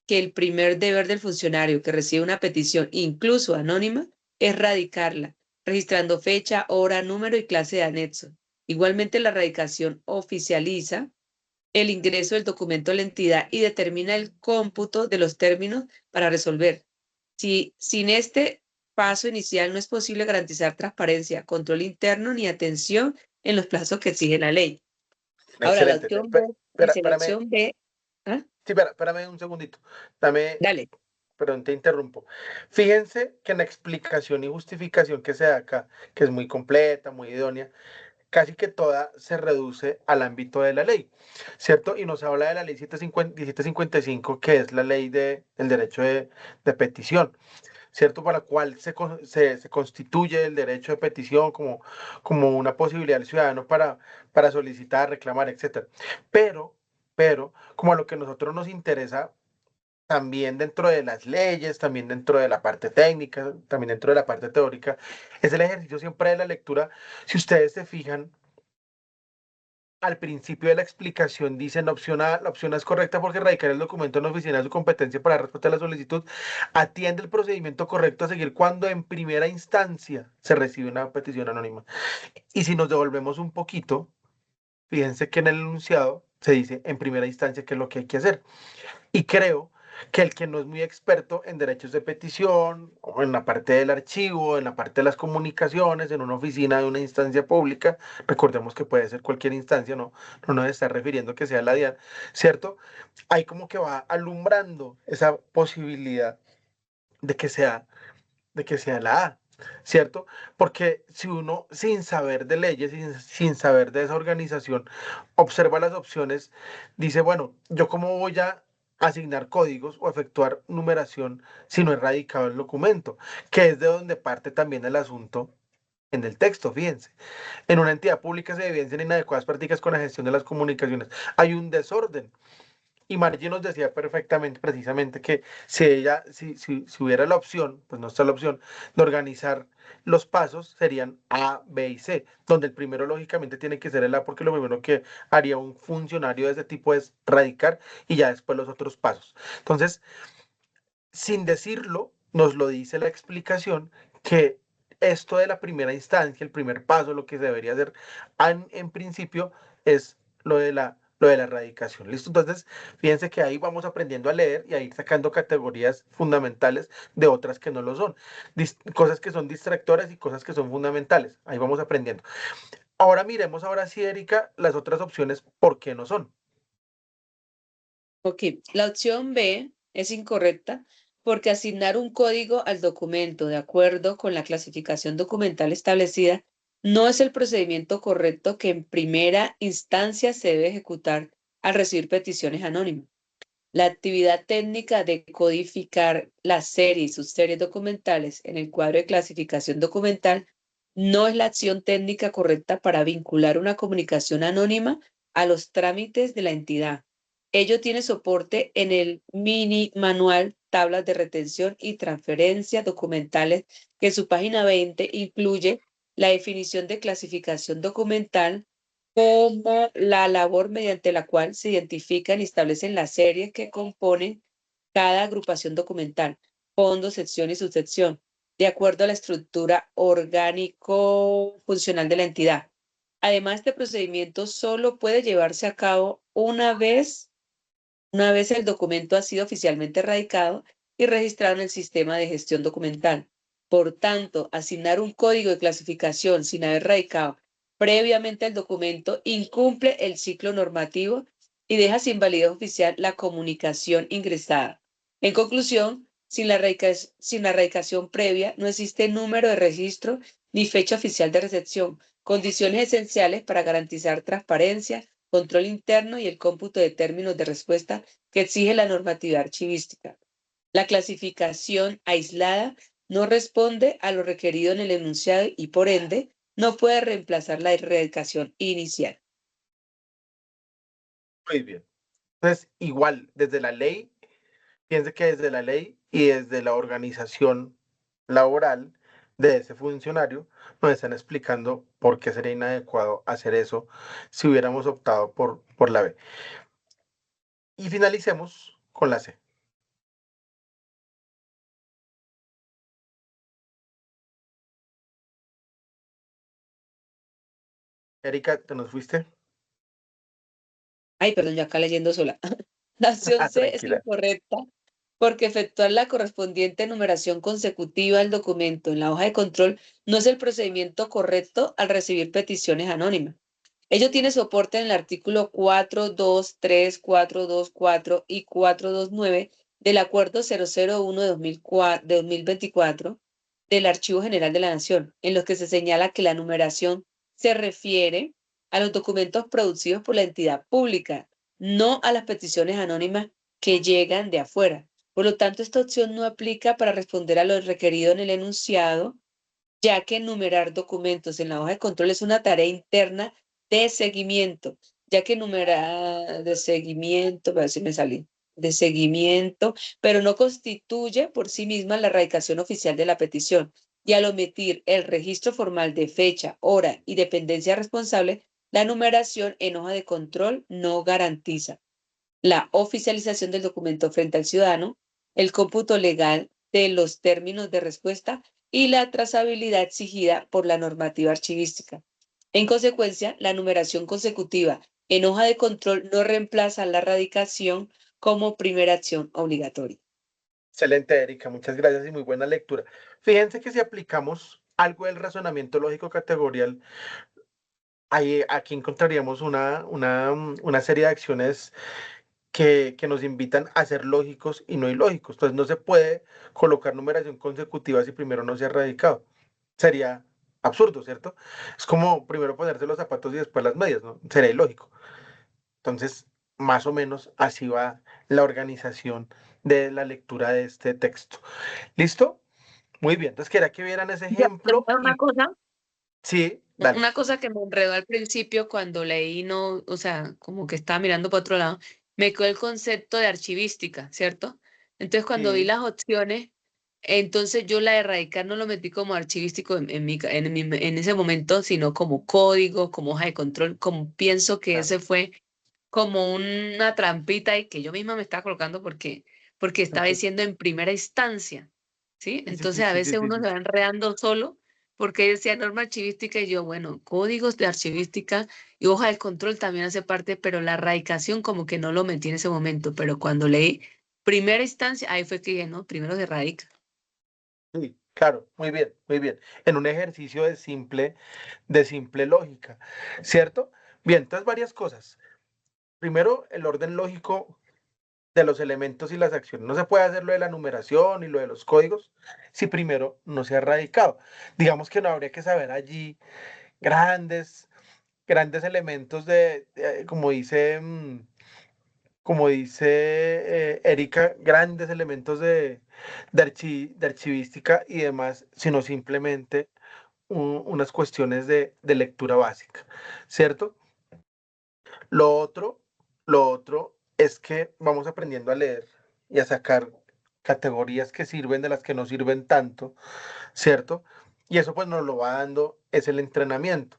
Speaker 4: que el primer deber del funcionario que recibe una petición, incluso anónima, es radicarla, registrando fecha, hora, número y clase de anexo. Igualmente, la radicación oficializa el ingreso del documento a la entidad y determina el cómputo de los términos para resolver. Si sin este paso inicial no es posible garantizar transparencia, control interno ni atención en los plazos que exige la ley. Ahora, la
Speaker 1: Excelente.
Speaker 4: opción B, dice la
Speaker 1: Espérame,
Speaker 4: opción B, ¿ah?
Speaker 1: sí, espérame un segundito.
Speaker 4: Dale.
Speaker 1: Perdón, te interrumpo. Fíjense que en la explicación y justificación que se da acá, que es muy completa, muy idónea, casi que toda se reduce al ámbito de la ley, ¿cierto? Y nos habla de la ley 1755, que es la ley del derecho de petición, ¿cierto? Para la cual se constituye el derecho de petición como una posibilidad del ciudadano para solicitar, reclamar, etcétera. Pero, como a lo que a nosotros nos interesa, también dentro de las leyes, también dentro de la parte técnica, también dentro de la parte teórica, es el ejercicio siempre de la lectura. Si ustedes se fijan, al principio de la explicación dicen la opción A es correcta porque radicar el documento en la oficina de su competencia para responder a la solicitud atiende el procedimiento correcto a seguir cuando en primera instancia se recibe una petición anónima. Y si nos devolvemos un poquito, fíjense que en el enunciado se dice en primera instancia qué es lo que hay que hacer. Y creo que el que no es muy experto en derechos de petición, o en la parte del archivo, en la parte de las comunicaciones, en una oficina de una instancia pública, recordemos que puede ser cualquier instancia, no nos está refiriendo que sea la DIAN, ¿cierto? Ahí como que va alumbrando esa posibilidad de que sea, de que sea la A, ¿cierto? Porque si uno sin saber de leyes, sin saber de esa organización, observa las opciones, dice, bueno, ¿yo cómo voy a asignar códigos o efectuar numeración si no he radicado el documento? Que es de donde parte también el asunto en el texto, fíjense. En una entidad pública se evidencian inadecuadas prácticas con la gestión de las comunicaciones. Hay un desorden. Y Margie nos decía perfectamente, precisamente, que si hubiera la opción, pues no está la opción, de organizar los pasos, serían A, B y C, donde el primero lógicamente tiene que ser el A, porque lo primero que haría un funcionario de ese tipo es radicar y ya después los otros pasos. Entonces, sin decirlo, nos lo dice la explicación que esto de la primera instancia, el primer paso, lo que se debería hacer en principio es lo de la erradicación. ¿Listo? Entonces, fíjense que ahí vamos aprendiendo a leer y a ir sacando categorías fundamentales de otras que no lo son. Cosas que son distractoras y cosas que son fundamentales. Ahí vamos aprendiendo. Ahora miremos, ahora sí, Erika, las otras opciones, ¿por qué no son?
Speaker 4: Ok, la opción B es incorrecta porque asignar un código al documento de acuerdo con la clasificación documental establecida no es el procedimiento correcto que en primera instancia se debe ejecutar al recibir peticiones anónimas. La actividad técnica de codificar la serie y sus series documentales en el cuadro de clasificación documental no es la acción técnica correcta para vincular una comunicación anónima a los trámites de la entidad. Ello tiene soporte en el mini manual Tablas de retención y transferencia documentales, que en su página 20 incluye la definición de clasificación documental como la labor mediante la cual se identifican y establecen las series que componen cada agrupación documental, fondo, sección y subsección, de acuerdo a la estructura orgánico-funcional de la entidad. Además, este procedimiento solo puede llevarse a cabo una vez el documento ha sido oficialmente radicado y registrado en el sistema de gestión documental. Por tanto, asignar un código de clasificación sin haber radicado previamente el documento incumple el ciclo normativo y deja sin validez oficial la comunicación ingresada. En conclusión, sin la radicación previa no existe número de registro ni fecha oficial de recepción, condiciones esenciales para garantizar transparencia, control interno y el cómputo de términos de respuesta que exige la normativa archivística. La clasificación aislada no responde a lo requerido en el enunciado y, por ende, no puede reemplazar la erradicación inicial.
Speaker 1: Muy bien. Entonces, igual, desde la ley, piense que desde la ley y desde la organización laboral de ese funcionario nos están explicando por qué sería inadecuado hacer eso si hubiéramos optado por la B. Y finalicemos con la C. Erika, ¿te nos fuiste?
Speaker 4: Ay, perdón, yo acá leyendo sola. La opción C es
Speaker 1: Tranquila.
Speaker 4: incorrecta porque efectuar la correspondiente numeración consecutiva del documento en la hoja de control no es el procedimiento correcto al recibir peticiones anónimas. Ello tiene soporte en el artículo 423, 424 y 429 del Acuerdo 001 de 2024 del Archivo General de la Nación, en los que se señala que la numeración se refiere a los documentos producidos por la entidad pública, no a las peticiones anónimas que llegan de afuera. Por lo tanto, esta opción no aplica para responder a lo requerido en el enunciado, ya que enumerar documentos en la hoja de control es una tarea interna de seguimiento, ya que enumerar de seguimiento, a ver si me salí, de seguimiento, pero no constituye por sí misma la erradicación oficial de la petición. Y al omitir el registro formal de fecha, hora y dependencia responsable, la numeración en hoja de control no garantiza la oficialización del documento frente al ciudadano, el cómputo legal de los términos de respuesta y la trazabilidad exigida por la normativa archivística. En consecuencia, la numeración consecutiva en hoja de control no reemplaza la erradicación como primera acción obligatoria.
Speaker 1: Excelente, Erika, muchas gracias y muy buena lectura. Fíjense que si aplicamos algo del razonamiento lógico categorial, aquí encontraríamos una serie de acciones que nos invitan a ser lógicos y no ilógicos. Entonces no se puede colocar numeración consecutiva si primero no se ha radicado. Sería absurdo, ¿cierto? Es como primero ponerse los zapatos y después las medias, ¿no? Sería ilógico. Entonces, más o menos así va la organización de la lectura de este texto. ¿Listo? Muy bien. Entonces, quería que vieran ese
Speaker 4: Ya,
Speaker 1: ejemplo
Speaker 4: una
Speaker 1: y
Speaker 4: cosa,
Speaker 1: sí, dale.
Speaker 4: una cosa que me enredó al principio cuando leí, no, o sea, como que estaba mirando para otro lado, me quedó el concepto de archivística, ¿cierto? Entonces cuando vi
Speaker 1: Sí,
Speaker 4: las opciones, entonces yo la de erradicar no lo metí como archivístico en ese momento, sino como código, como hoja de control, como pienso que
Speaker 1: claro.
Speaker 4: ese fue como una trampita y que yo misma me estaba colocando porque estaba diciendo en primera instancia, ¿sí?
Speaker 1: Sí, sí,
Speaker 4: Entonces
Speaker 1: sí,
Speaker 4: a
Speaker 1: sí, sí,
Speaker 4: veces
Speaker 1: sí,
Speaker 4: uno se
Speaker 1: sí.
Speaker 4: va enredando solo porque decía norma archivística y yo, bueno, códigos de archivística y hoja de control también hace parte, pero la erradicación como que no lo metí en ese momento, pero cuando leí primera instancia, ahí fue que dije, no, primero se radica.
Speaker 1: Sí, claro, muy bien, muy bien. En un ejercicio de simple lógica, ¿cierto? Bien, entonces varias cosas. Primero, el orden lógico de los elementos y las acciones. No se puede hacer lo de la numeración y lo de los códigos si primero no se ha radicado. Digamos que no habría que saber allí grandes elementos como dice, como dice Erika, grandes elementos de archivística y demás, sino simplemente unas cuestiones de lectura básica, ¿cierto? Lo otro, lo otro es que vamos aprendiendo a leer y a sacar categorías que sirven de las que no sirven tanto, ¿cierto? Y eso pues nos lo va dando, es el entrenamiento,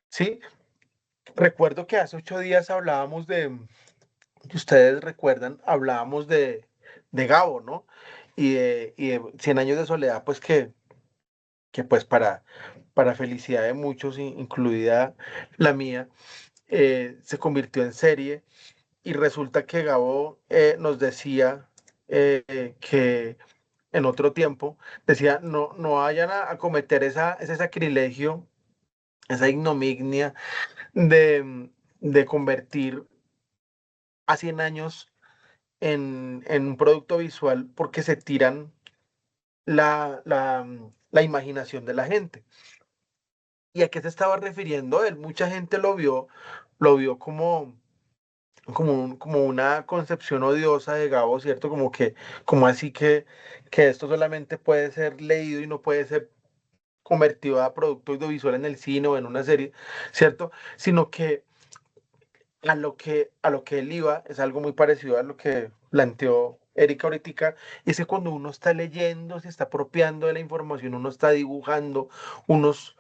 Speaker 1: ¿sí? Recuerdo que hace 8 días hablábamos que ustedes recuerdan, hablábamos de Gabo, ¿no? Y de 100 años de soledad, pues que pues para felicidad de muchos, incluida la mía, se convirtió en serie y resulta que Gabo nos decía que en otro tiempo, decía, no, no vayan a cometer ese sacrilegio, esa ignominia de convertir a 100 años en un producto visual porque se tiran la imaginación de la gente. ¿Y a qué se estaba refiriendo él? Mucha gente lo vio como una concepción odiosa de Gabo, ¿cierto? Como así que esto solamente puede ser leído y no puede ser convertido a producto audiovisual en el cine o en una serie, ¿cierto? Sino que a lo que él iba es algo muy parecido a lo que planteó Erika ahorita, y es que cuando uno está leyendo, se está apropiando de la información, uno está dibujando unos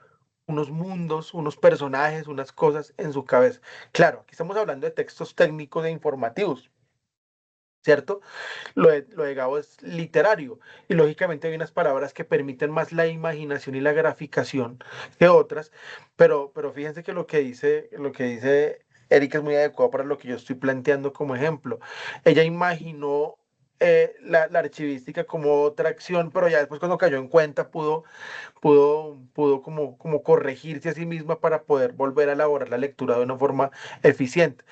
Speaker 1: mundos, unos personajes, unas cosas en su cabeza. Claro, aquí estamos hablando de textos técnicos e informativos, ¿cierto? Lo de Gabo es literario y lógicamente hay unas palabras que permiten más la imaginación y la graficación que otras, pero fíjense que lo que dice Erika es muy adecuado para lo que yo estoy planteando como ejemplo. Ella imaginó la archivística como otra acción, pero ya después cuando cayó en cuenta pudo como corregirse a sí misma para poder volver a elaborar la lectura de una forma eficiente.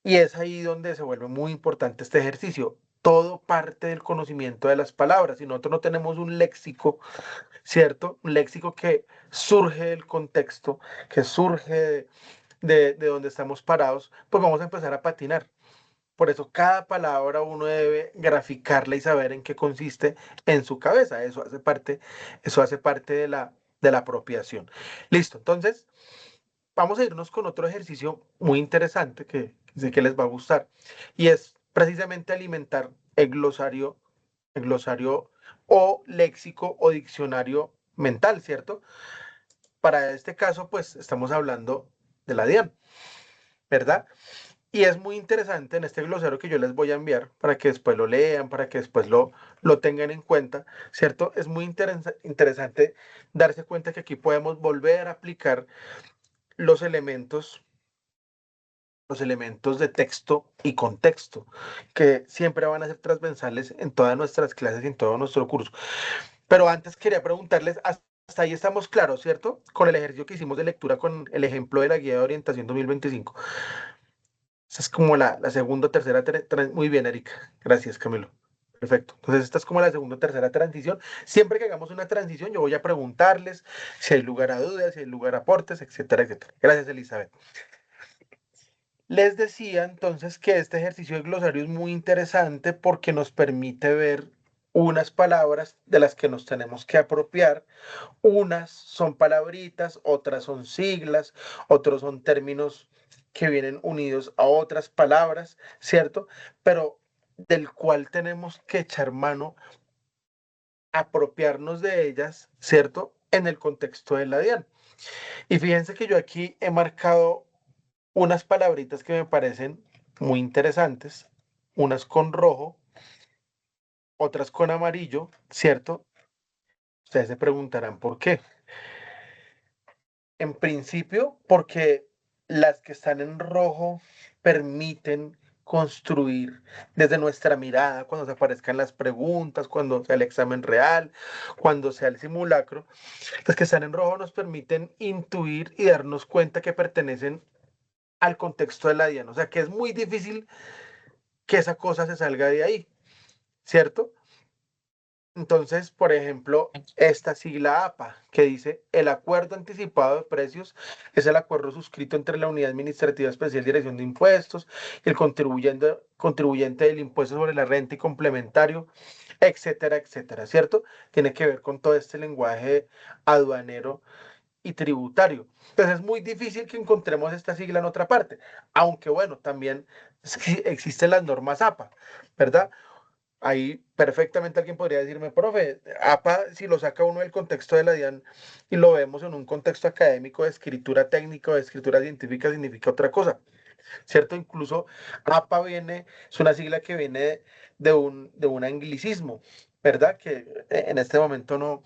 Speaker 1: Y es ahí donde se vuelve muy importante este ejercicio. Todo parte del conocimiento de las palabras. Si nosotros no tenemos un léxico, ¿cierto? Un léxico que surge del contexto, que surge de donde estamos parados, pues vamos a empezar a patinar. Por eso cada palabra uno debe graficarla y saber en qué consiste en su cabeza. Eso hace parte de la apropiación. Listo, entonces vamos a irnos con otro ejercicio muy interesante que sé que les va a gustar. Y es precisamente alimentar el glosario o léxico o diccionario mental, ¿cierto? Para este caso, pues estamos hablando de la DIAN, ¿verdad? Y es muy interesante en este glosario que yo les voy a enviar para que después lo lean, para que después lo tengan en cuenta, ¿cierto? Es muy interesante darse cuenta que aquí podemos volver a aplicar los elementos de texto y contexto, que siempre van a ser transversales en todas nuestras clases y en todo nuestro curso. Pero antes quería preguntarles, hasta ahí estamos claros, ¿cierto? Con el ejercicio que hicimos de lectura con el ejemplo de la guía de orientación 2025. Esa es como la segunda o tercera. Muy bien, Erika. Gracias, Camilo. Perfecto. Entonces, esta es como la segunda o tercera transición. Siempre que hagamos una transición, yo voy a preguntarles si hay lugar a dudas, si hay lugar a aportes, etcétera, etcétera. Gracias, Elizabeth. Les decía entonces que este ejercicio de glosario es muy interesante porque nos permite ver unas palabras de las que nos tenemos que apropiar. Unas son palabritas, otras son siglas, otros son términos que vienen unidos a otras palabras, ¿cierto? Pero del cual tenemos que echar mano, apropiarnos de ellas, ¿cierto? En el contexto de la DIAN. Y fíjense que yo aquí he marcado unas palabritas que me parecen muy interesantes, unas con rojo, otras con amarillo, ¿cierto? Ustedes se preguntarán por qué. En principio, porque las que están en rojo permiten construir desde nuestra mirada, cuando se aparezcan las preguntas, cuando sea el examen real, cuando sea el simulacro, las que están en rojo nos permiten intuir y darnos cuenta que pertenecen al contexto de la DIAN. O sea que es muy difícil que esa cosa se salga de ahí, ¿cierto? Entonces, por ejemplo, esta sigla APA, que dice el acuerdo anticipado de precios, es el acuerdo suscrito entre la Unidad Administrativa Especial Dirección de Impuestos y el contribuyente del impuesto sobre la renta y complementario, etcétera, etcétera, ¿cierto? Tiene que ver con todo este lenguaje aduanero y tributario. Entonces es muy difícil que encontremos esta sigla en otra parte, aunque bueno, también existen las normas APA, ¿verdad? Ahí perfectamente alguien podría decirme, profe, APA, si lo saca uno del contexto de la DIAN y lo vemos en un contexto académico de escritura técnica o de escritura científica, significa otra cosa, ¿cierto? Incluso APA es una sigla que viene de un anglicismo, ¿verdad? Que en este momento no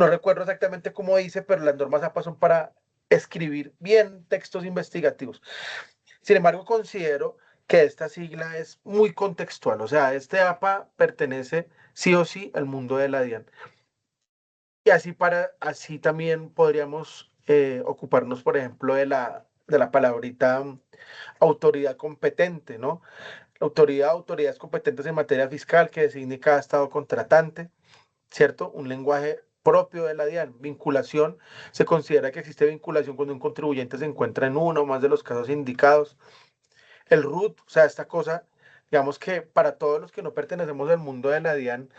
Speaker 1: recuerdo exactamente cómo dice, pero las normas APA son para escribir bien textos investigativos. Sin embargo, considero que esta sigla es muy contextual, o sea, este APA pertenece sí o sí al mundo de la DIAN. Y así también podríamos ocuparnos, por ejemplo, de la palabrita autoridad competente, ¿no? Autoridades competentes en materia fiscal que designe cada estado contratante, ¿cierto? Un lenguaje propio de la DIAN. Vinculación, se considera que existe vinculación cuando un contribuyente se encuentra en uno o más de los casos indicados. El RUT, o sea, esta cosa, digamos que para todos los que no pertenecemos al mundo de la DIAN,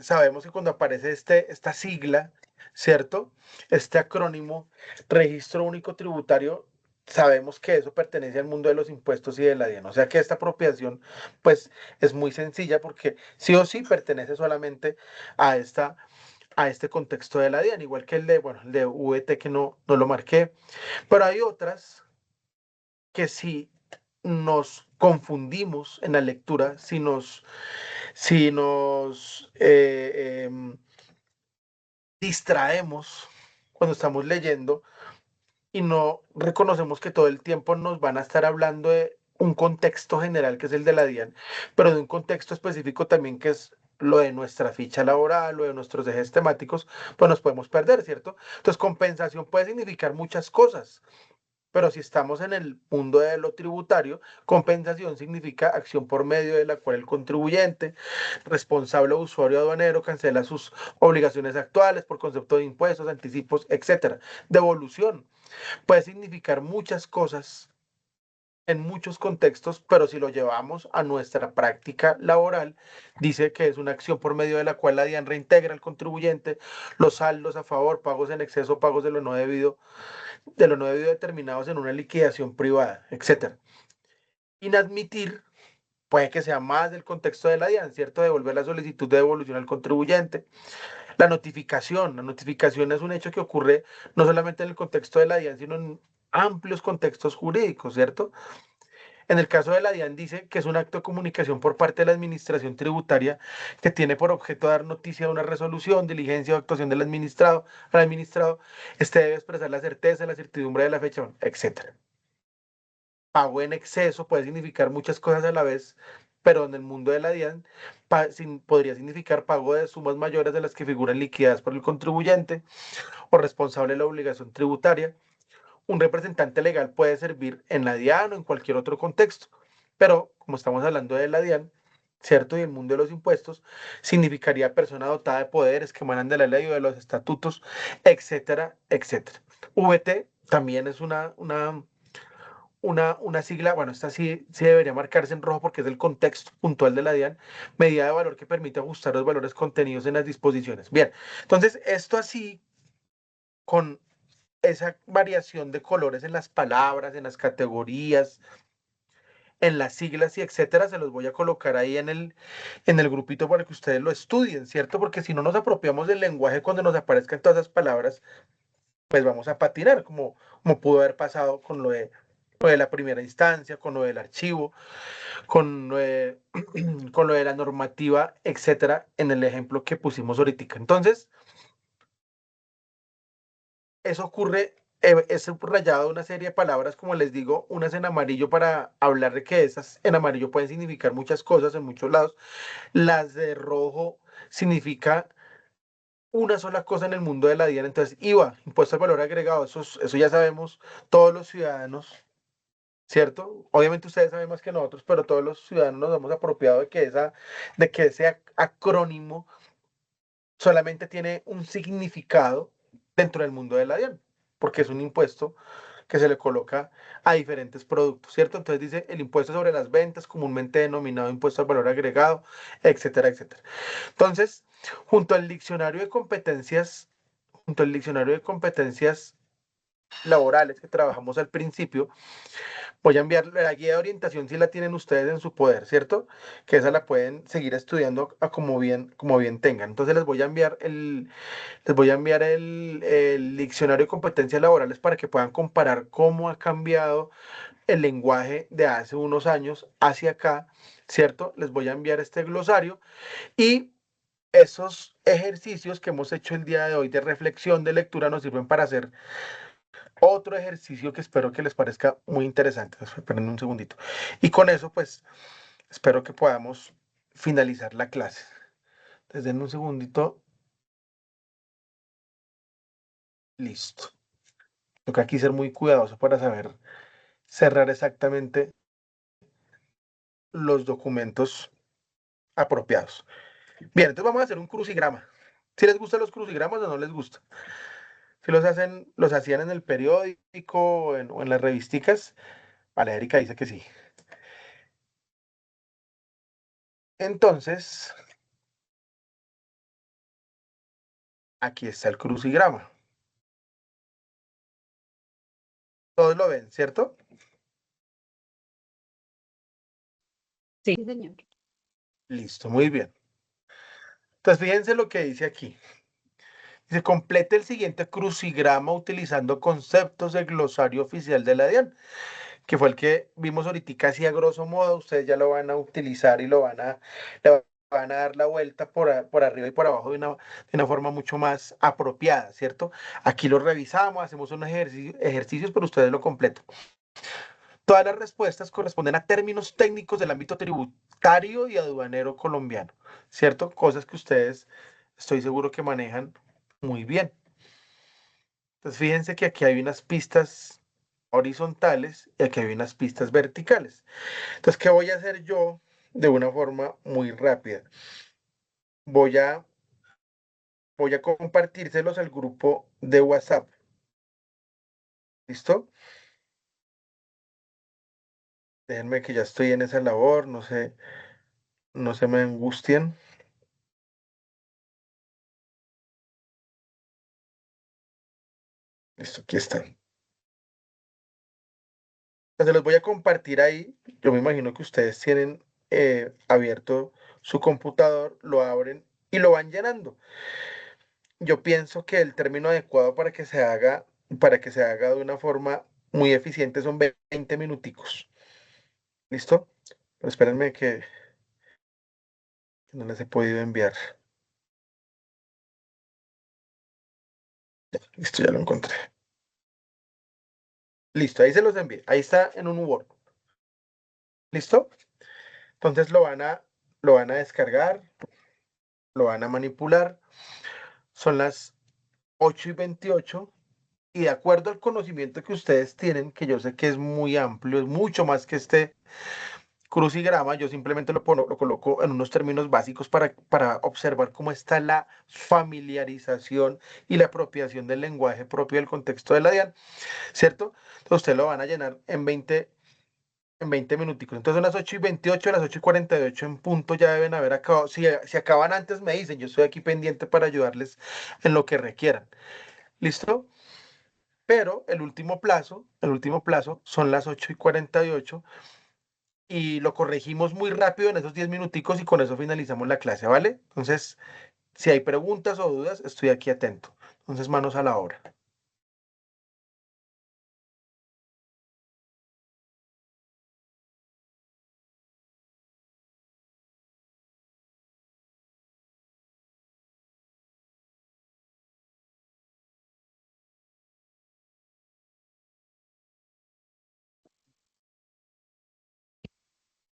Speaker 1: sabemos que cuando aparece esta sigla, ¿cierto? Este acrónimo, Registro Único Tributario, sabemos que eso pertenece al mundo de los impuestos y de la DIAN. O sea que esta apropiación, pues, es muy sencilla porque sí o sí pertenece solamente a este contexto de la DIAN, igual que el de VT que no lo marqué. Pero hay otras que si nos confundimos en la lectura, si nos distraemos cuando estamos leyendo, y no reconocemos que todo el tiempo nos van a estar hablando de un contexto general que es el de la DIAN, pero de un contexto específico también que es lo de nuestra ficha laboral, lo de nuestros ejes temáticos, pues nos podemos perder, ¿cierto? Entonces, compensación puede significar muchas cosas, pero si estamos en el mundo de lo tributario, compensación significa acción por medio de la cual el contribuyente, responsable o usuario aduanero, cancela sus obligaciones actuales por concepto de impuestos, anticipos, etcétera. Devolución puede significar muchas cosas en muchos contextos, pero si lo llevamos a nuestra práctica laboral, dice que es una acción por medio de la cual la DIAN reintegra al contribuyente los saldos a favor, pagos en exceso, pagos de lo no debido determinados en una liquidación privada, etc. Inadmitir puede que sea más del contexto de la DIAN, ¿cierto? Devolver la solicitud de devolución al contribuyente. La notificación es un hecho que ocurre no solamente en el contexto de la DIAN, sino en amplios contextos jurídicos, ¿cierto? En el caso de la DIAN dice que es un acto de comunicación por parte de la administración tributaria que tiene por objeto dar noticia de una resolución, diligencia o actuación del administrado. Al administrado, este debe expresar la certeza, la certidumbre de la fecha, etc. Pago en exceso puede significar muchas cosas a la vez, pero en el mundo de la DIAN podría significar pago de sumas mayores de las que figuran liquidadas por el contribuyente o responsable de la obligación tributaria. Un representante legal puede servir en la DIAN o en cualquier otro contexto, pero como estamos hablando de la DIAN, ¿cierto? Y el mundo de los impuestos, significaría persona dotada de poderes que emanan de la ley o de los estatutos, etcétera, etcétera. VT también es una sigla, bueno, esta sí debería marcarse en rojo porque es el contexto puntual de la DIAN, medida de valor que permite ajustar los valores contenidos en las disposiciones. Bien, entonces esto así, con esa variación de colores en las palabras, en las categorías, en las siglas y etcétera, se los voy a colocar ahí en el grupito para que ustedes lo estudien, ¿cierto? Porque si no nos apropiamos del lenguaje cuando nos aparezcan todas esas palabras, pues vamos a patinar, como pudo haber pasado con lo de la primera instancia, con lo del archivo, con lo de, con lo de la normativa, etcétera, en el ejemplo que pusimos ahorita. Entonces, eso ocurre, es subrayado una serie de palabras, como les digo, unas en amarillo para hablar de que esas en amarillo pueden significar muchas cosas en muchos lados. Las de rojo significa una sola cosa en el mundo de la DIAN. Entonces, IVA, impuesto al valor agregado, eso ya sabemos todos los ciudadanos, ¿cierto? Obviamente ustedes saben más que nosotros, pero todos los ciudadanos nos hemos apropiado de que ese acrónimo solamente tiene un significado dentro del mundo de la DIAN, porque es un impuesto que se le coloca a diferentes productos, ¿cierto? Entonces dice el impuesto sobre las ventas, comúnmente denominado impuesto al valor agregado, etcétera, etcétera. Entonces, junto al diccionario de competencias, junto al diccionario de competencias laborales que trabajamos al principio, voy a enviar la guía de orientación si la tienen ustedes en su poder, ¿cierto? Que esa la pueden seguir estudiando a como bien tengan. Entonces les voy a enviar el diccionario de competencias laborales para que puedan comparar cómo ha cambiado el lenguaje de hace unos años hacia acá, ¿cierto? Les voy a enviar este glosario y esos ejercicios que hemos hecho el día de hoy de reflexión, de lectura, nos sirven para hacer otro ejercicio que espero que les parezca muy interesante. Esperen un segundito. Y con eso, pues, espero que podamos finalizar la clase. Entonces, denme un segundito. Listo. Toca aquí ser muy cuidadoso para saber cerrar exactamente los documentos apropiados. Bien, entonces vamos a hacer un crucigrama. ¿Si les gustan los crucigramas o no les gusta? Si los hacían en el periódico o en las revisticas. Vale, Erika dice que sí. Entonces, aquí está el crucigrama. Todos lo ven, ¿cierto?
Speaker 6: Sí, señor.
Speaker 1: Listo, muy bien. Entonces, fíjense lo que dice aquí. Dice, complete el siguiente crucigrama utilizando conceptos del glosario oficial de la DIAN, que fue el que vimos ahorita así a grosso modo. Ustedes ya lo van a utilizar y le van van a dar la vuelta por arriba y por abajo de una forma mucho más apropiada, ¿cierto? Aquí lo revisamos, hacemos unos ejercicios, pero ustedes lo completan. Todas las respuestas corresponden a términos técnicos del ámbito tributario y aduanero colombiano, ¿cierto? Cosas que ustedes estoy seguro que manejan muy bien. Entonces, fíjense que aquí hay unas pistas horizontales y aquí hay unas pistas verticales. Entonces, ¿qué voy a hacer yo de una forma muy rápida? Voy a, voy a compartírselos al grupo de WhatsApp. ¿Listo? Déjenme que ya estoy en esa labor, no se me angustien. Listo, aquí están. Se los voy a compartir ahí. Yo me imagino que ustedes tienen abierto su computador, lo abren y lo van llenando. Yo pienso que el término adecuado para que se haga de una forma muy eficiente son 20 minuticos. ¿Listo? Pero espérenme que no les he podido enviar. Listo, ya lo encontré. Listo, ahí se los envié. Ahí está en un Word. ¿Listo? Entonces lo van a descargar, lo van a manipular. Son las 8:28 y de acuerdo al conocimiento que ustedes tienen, que yo sé que es muy amplio, es mucho más que este crucigrama, yo simplemente lo coloco en unos términos básicos para observar cómo está la familiarización y la apropiación del lenguaje propio del contexto de la DIAN, ¿cierto? Entonces ustedes lo van a llenar en 20 minuticos. Entonces, son las 8:28, a las 8:48 en punto ya deben haber acabado. Si acaban antes, me dicen, yo estoy aquí pendiente para ayudarles en lo que requieran. ¿Listo? Pero el último plazo son las 8:48 y lo corregimos muy rápido en esos 10 minuticos y con eso finalizamos la clase, ¿vale? Entonces, si hay preguntas o dudas, estoy aquí atento. Entonces, manos a la obra.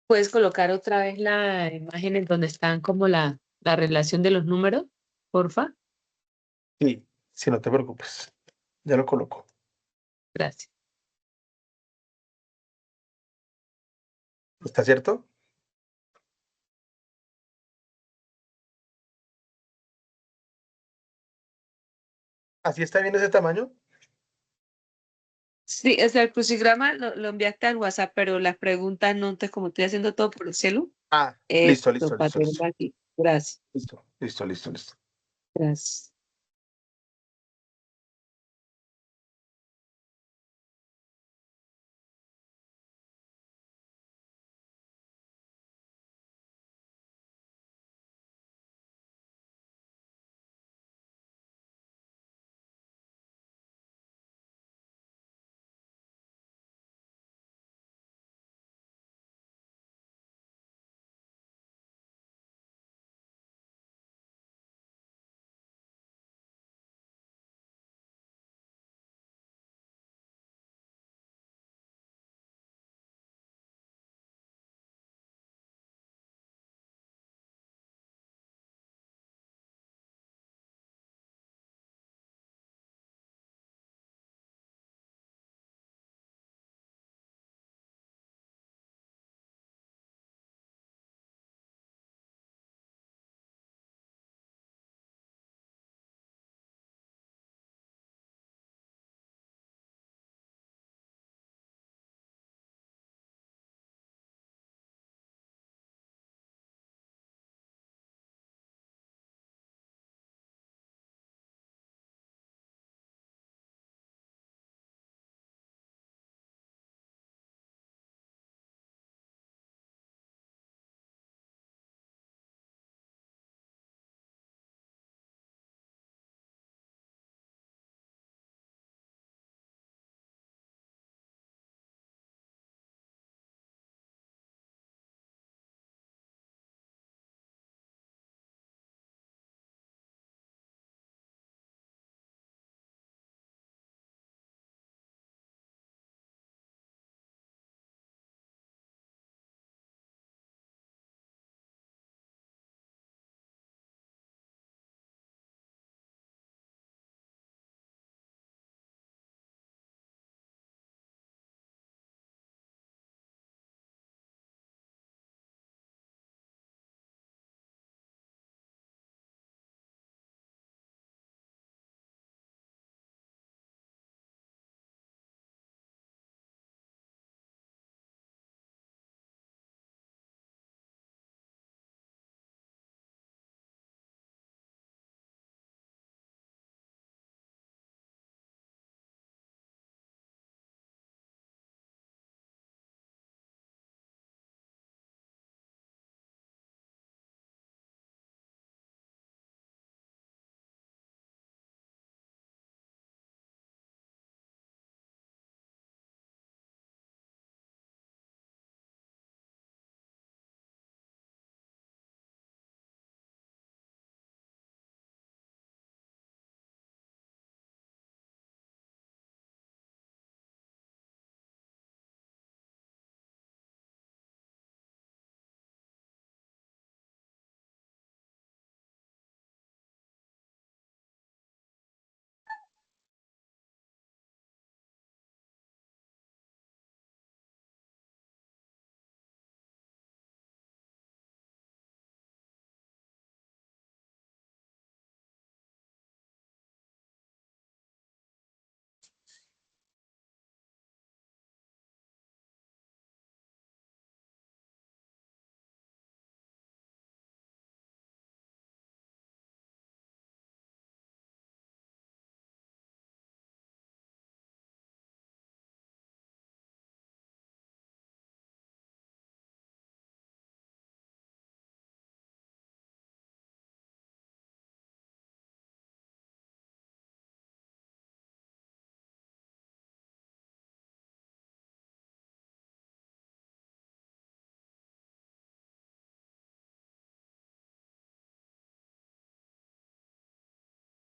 Speaker 4: ¿Puedes colocar otra vez la imagen en donde están como la relación de los números, porfa?
Speaker 1: Sí, si no te preocupes, ya lo coloco.
Speaker 4: Gracias.
Speaker 1: ¿Está cierto? ¿Así está bien ese tamaño?
Speaker 4: Sí, o sea, el crucigrama lo enviaste al WhatsApp, pero las preguntas no, entonces como estoy haciendo todo por el celu,
Speaker 1: Ah, listo, listo,
Speaker 4: para
Speaker 1: listo, listo.
Speaker 4: tenerlo aquí. Gracias,
Speaker 1: Listo, listo, listo, listo.
Speaker 4: gracias.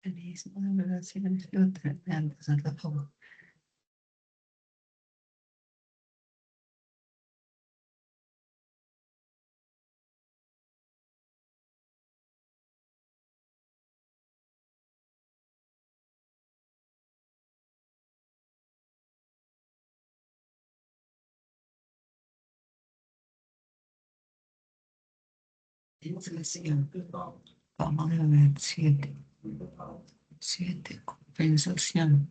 Speaker 5: Mecanismo de relaciones determinantes en la forma. Compensación. Vamos a ver, 7. 7, compensación.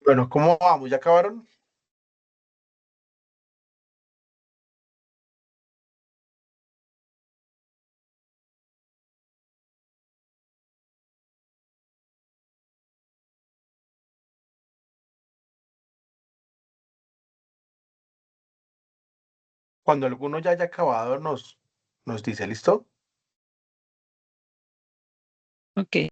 Speaker 1: Bueno, ¿cómo vamos? ¿Ya acabaron? Cuando alguno ya haya acabado, nos dice, ¿listo?
Speaker 3: Ok.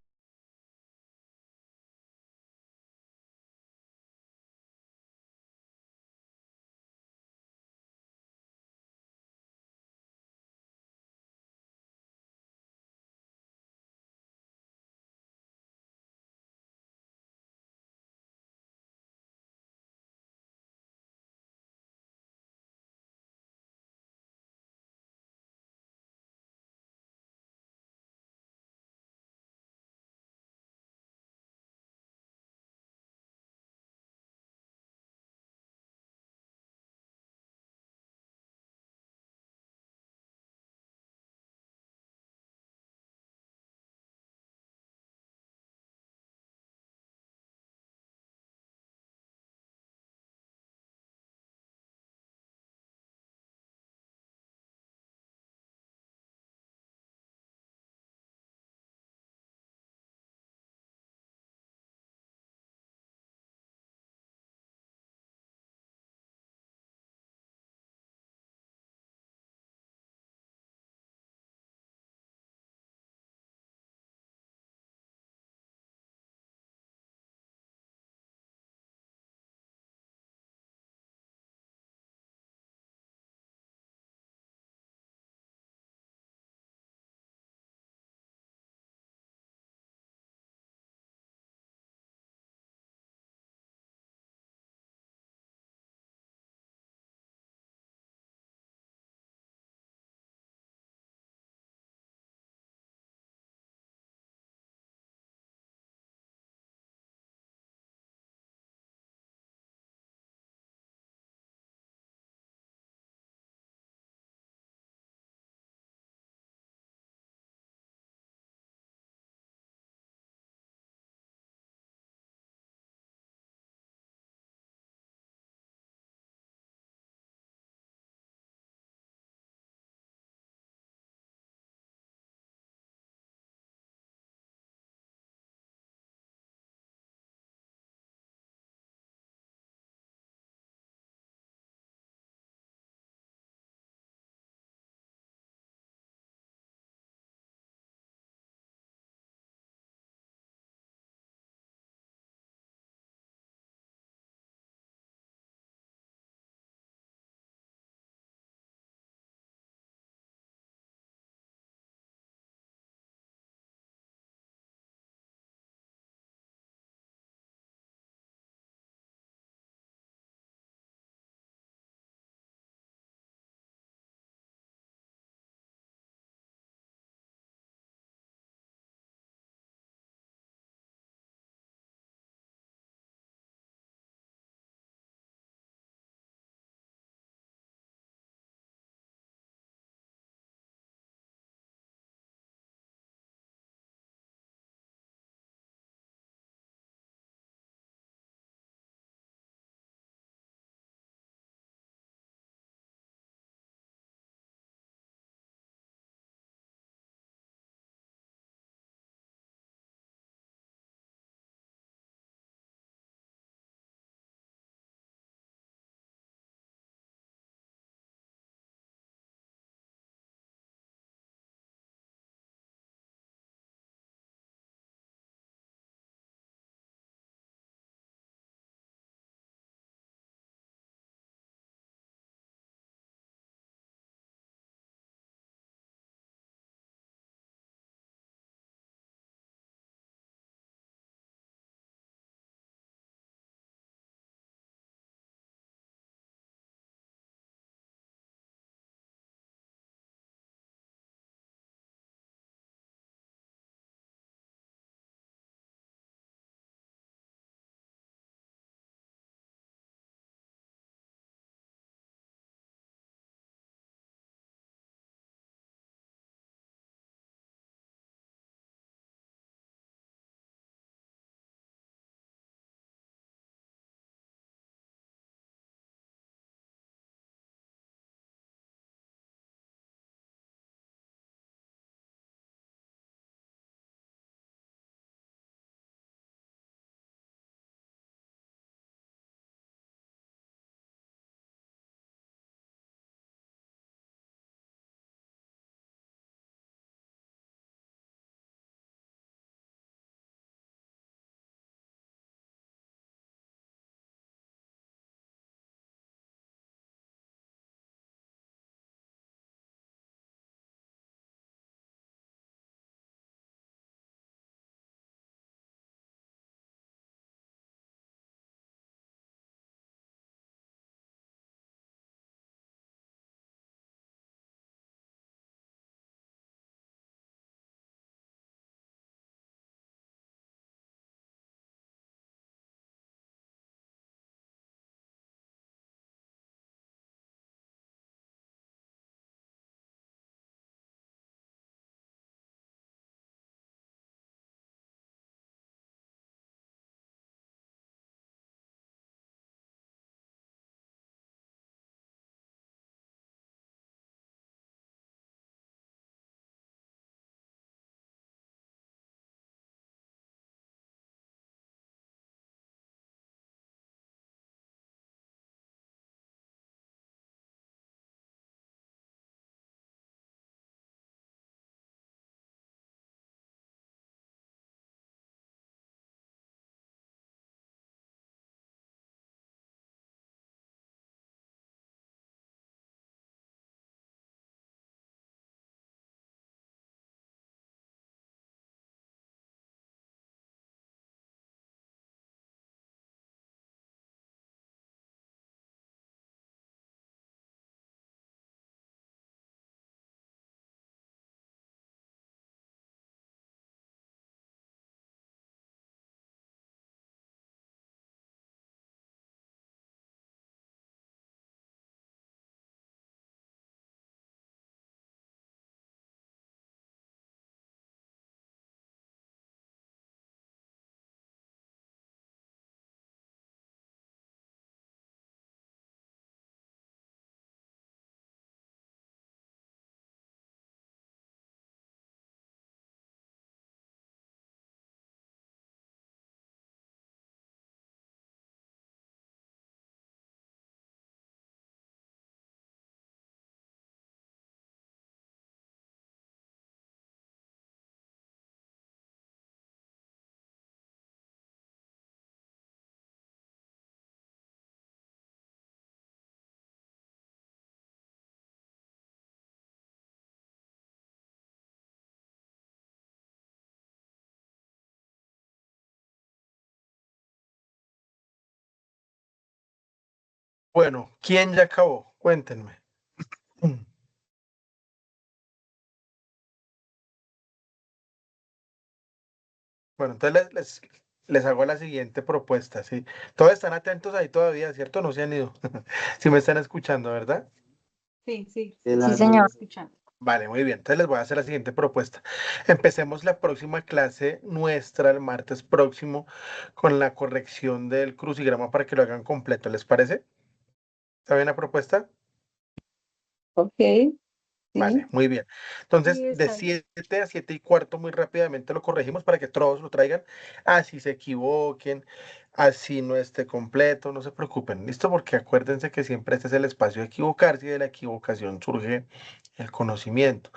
Speaker 1: Bueno, ¿quién ya acabó? Cuéntenme. Bueno, entonces les hago la siguiente propuesta, ¿sí? Todos están atentos ahí todavía, ¿cierto? No se han ido. Si me están escuchando, ¿verdad?
Speaker 6: Sí, sí,
Speaker 7: Sí, señor.
Speaker 6: escuchando.
Speaker 1: Vale, muy bien. Entonces les voy a hacer la siguiente propuesta. Empecemos la próxima clase nuestra el martes próximo con la corrección del crucigrama para que lo hagan completo. ¿Les parece? ¿Está bien la propuesta?
Speaker 7: Ok,
Speaker 1: Vale,
Speaker 7: sí.
Speaker 1: muy bien. Entonces,
Speaker 6: Sí,
Speaker 1: de
Speaker 6: está bien.
Speaker 1: 7 a 7 y cuarto, muy rápidamente lo corregimos para que todos lo traigan. Así se equivoquen, así no esté completo, no se preocupen, ¿listo? Porque acuérdense que siempre este es el espacio de equivocarse y de la equivocación surge el conocimiento.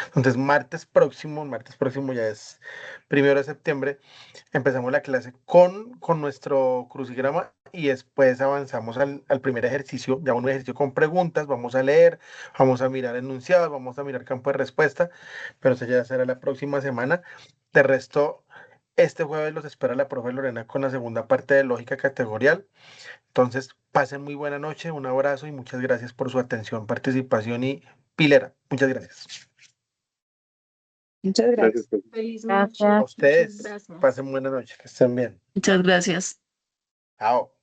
Speaker 1: Entonces, martes próximo ya es 1 de septiembre, empezamos la clase con nuestro crucigrama y después avanzamos al primer ejercicio, ya un ejercicio con preguntas, vamos a leer, vamos a mirar enunciados, vamos a mirar campo de respuesta, pero eso ya será la próxima semana. De resto, este jueves los espera la profe Lorena con la segunda parte de lógica categorial. Entonces, pasen muy buena noche, un abrazo y muchas gracias por su atención, participación y pilera. Muchas gracias.
Speaker 7: Muchas
Speaker 2: Gracias,
Speaker 7: gracias.
Speaker 2: profe.
Speaker 6: Feliz
Speaker 7: Gracias.
Speaker 6: noche.
Speaker 1: A
Speaker 6: Muchas
Speaker 1: ustedes,
Speaker 6: gracias.
Speaker 1: pasen buena noche, que estén bien.
Speaker 8: Muchas gracias.
Speaker 1: Chao.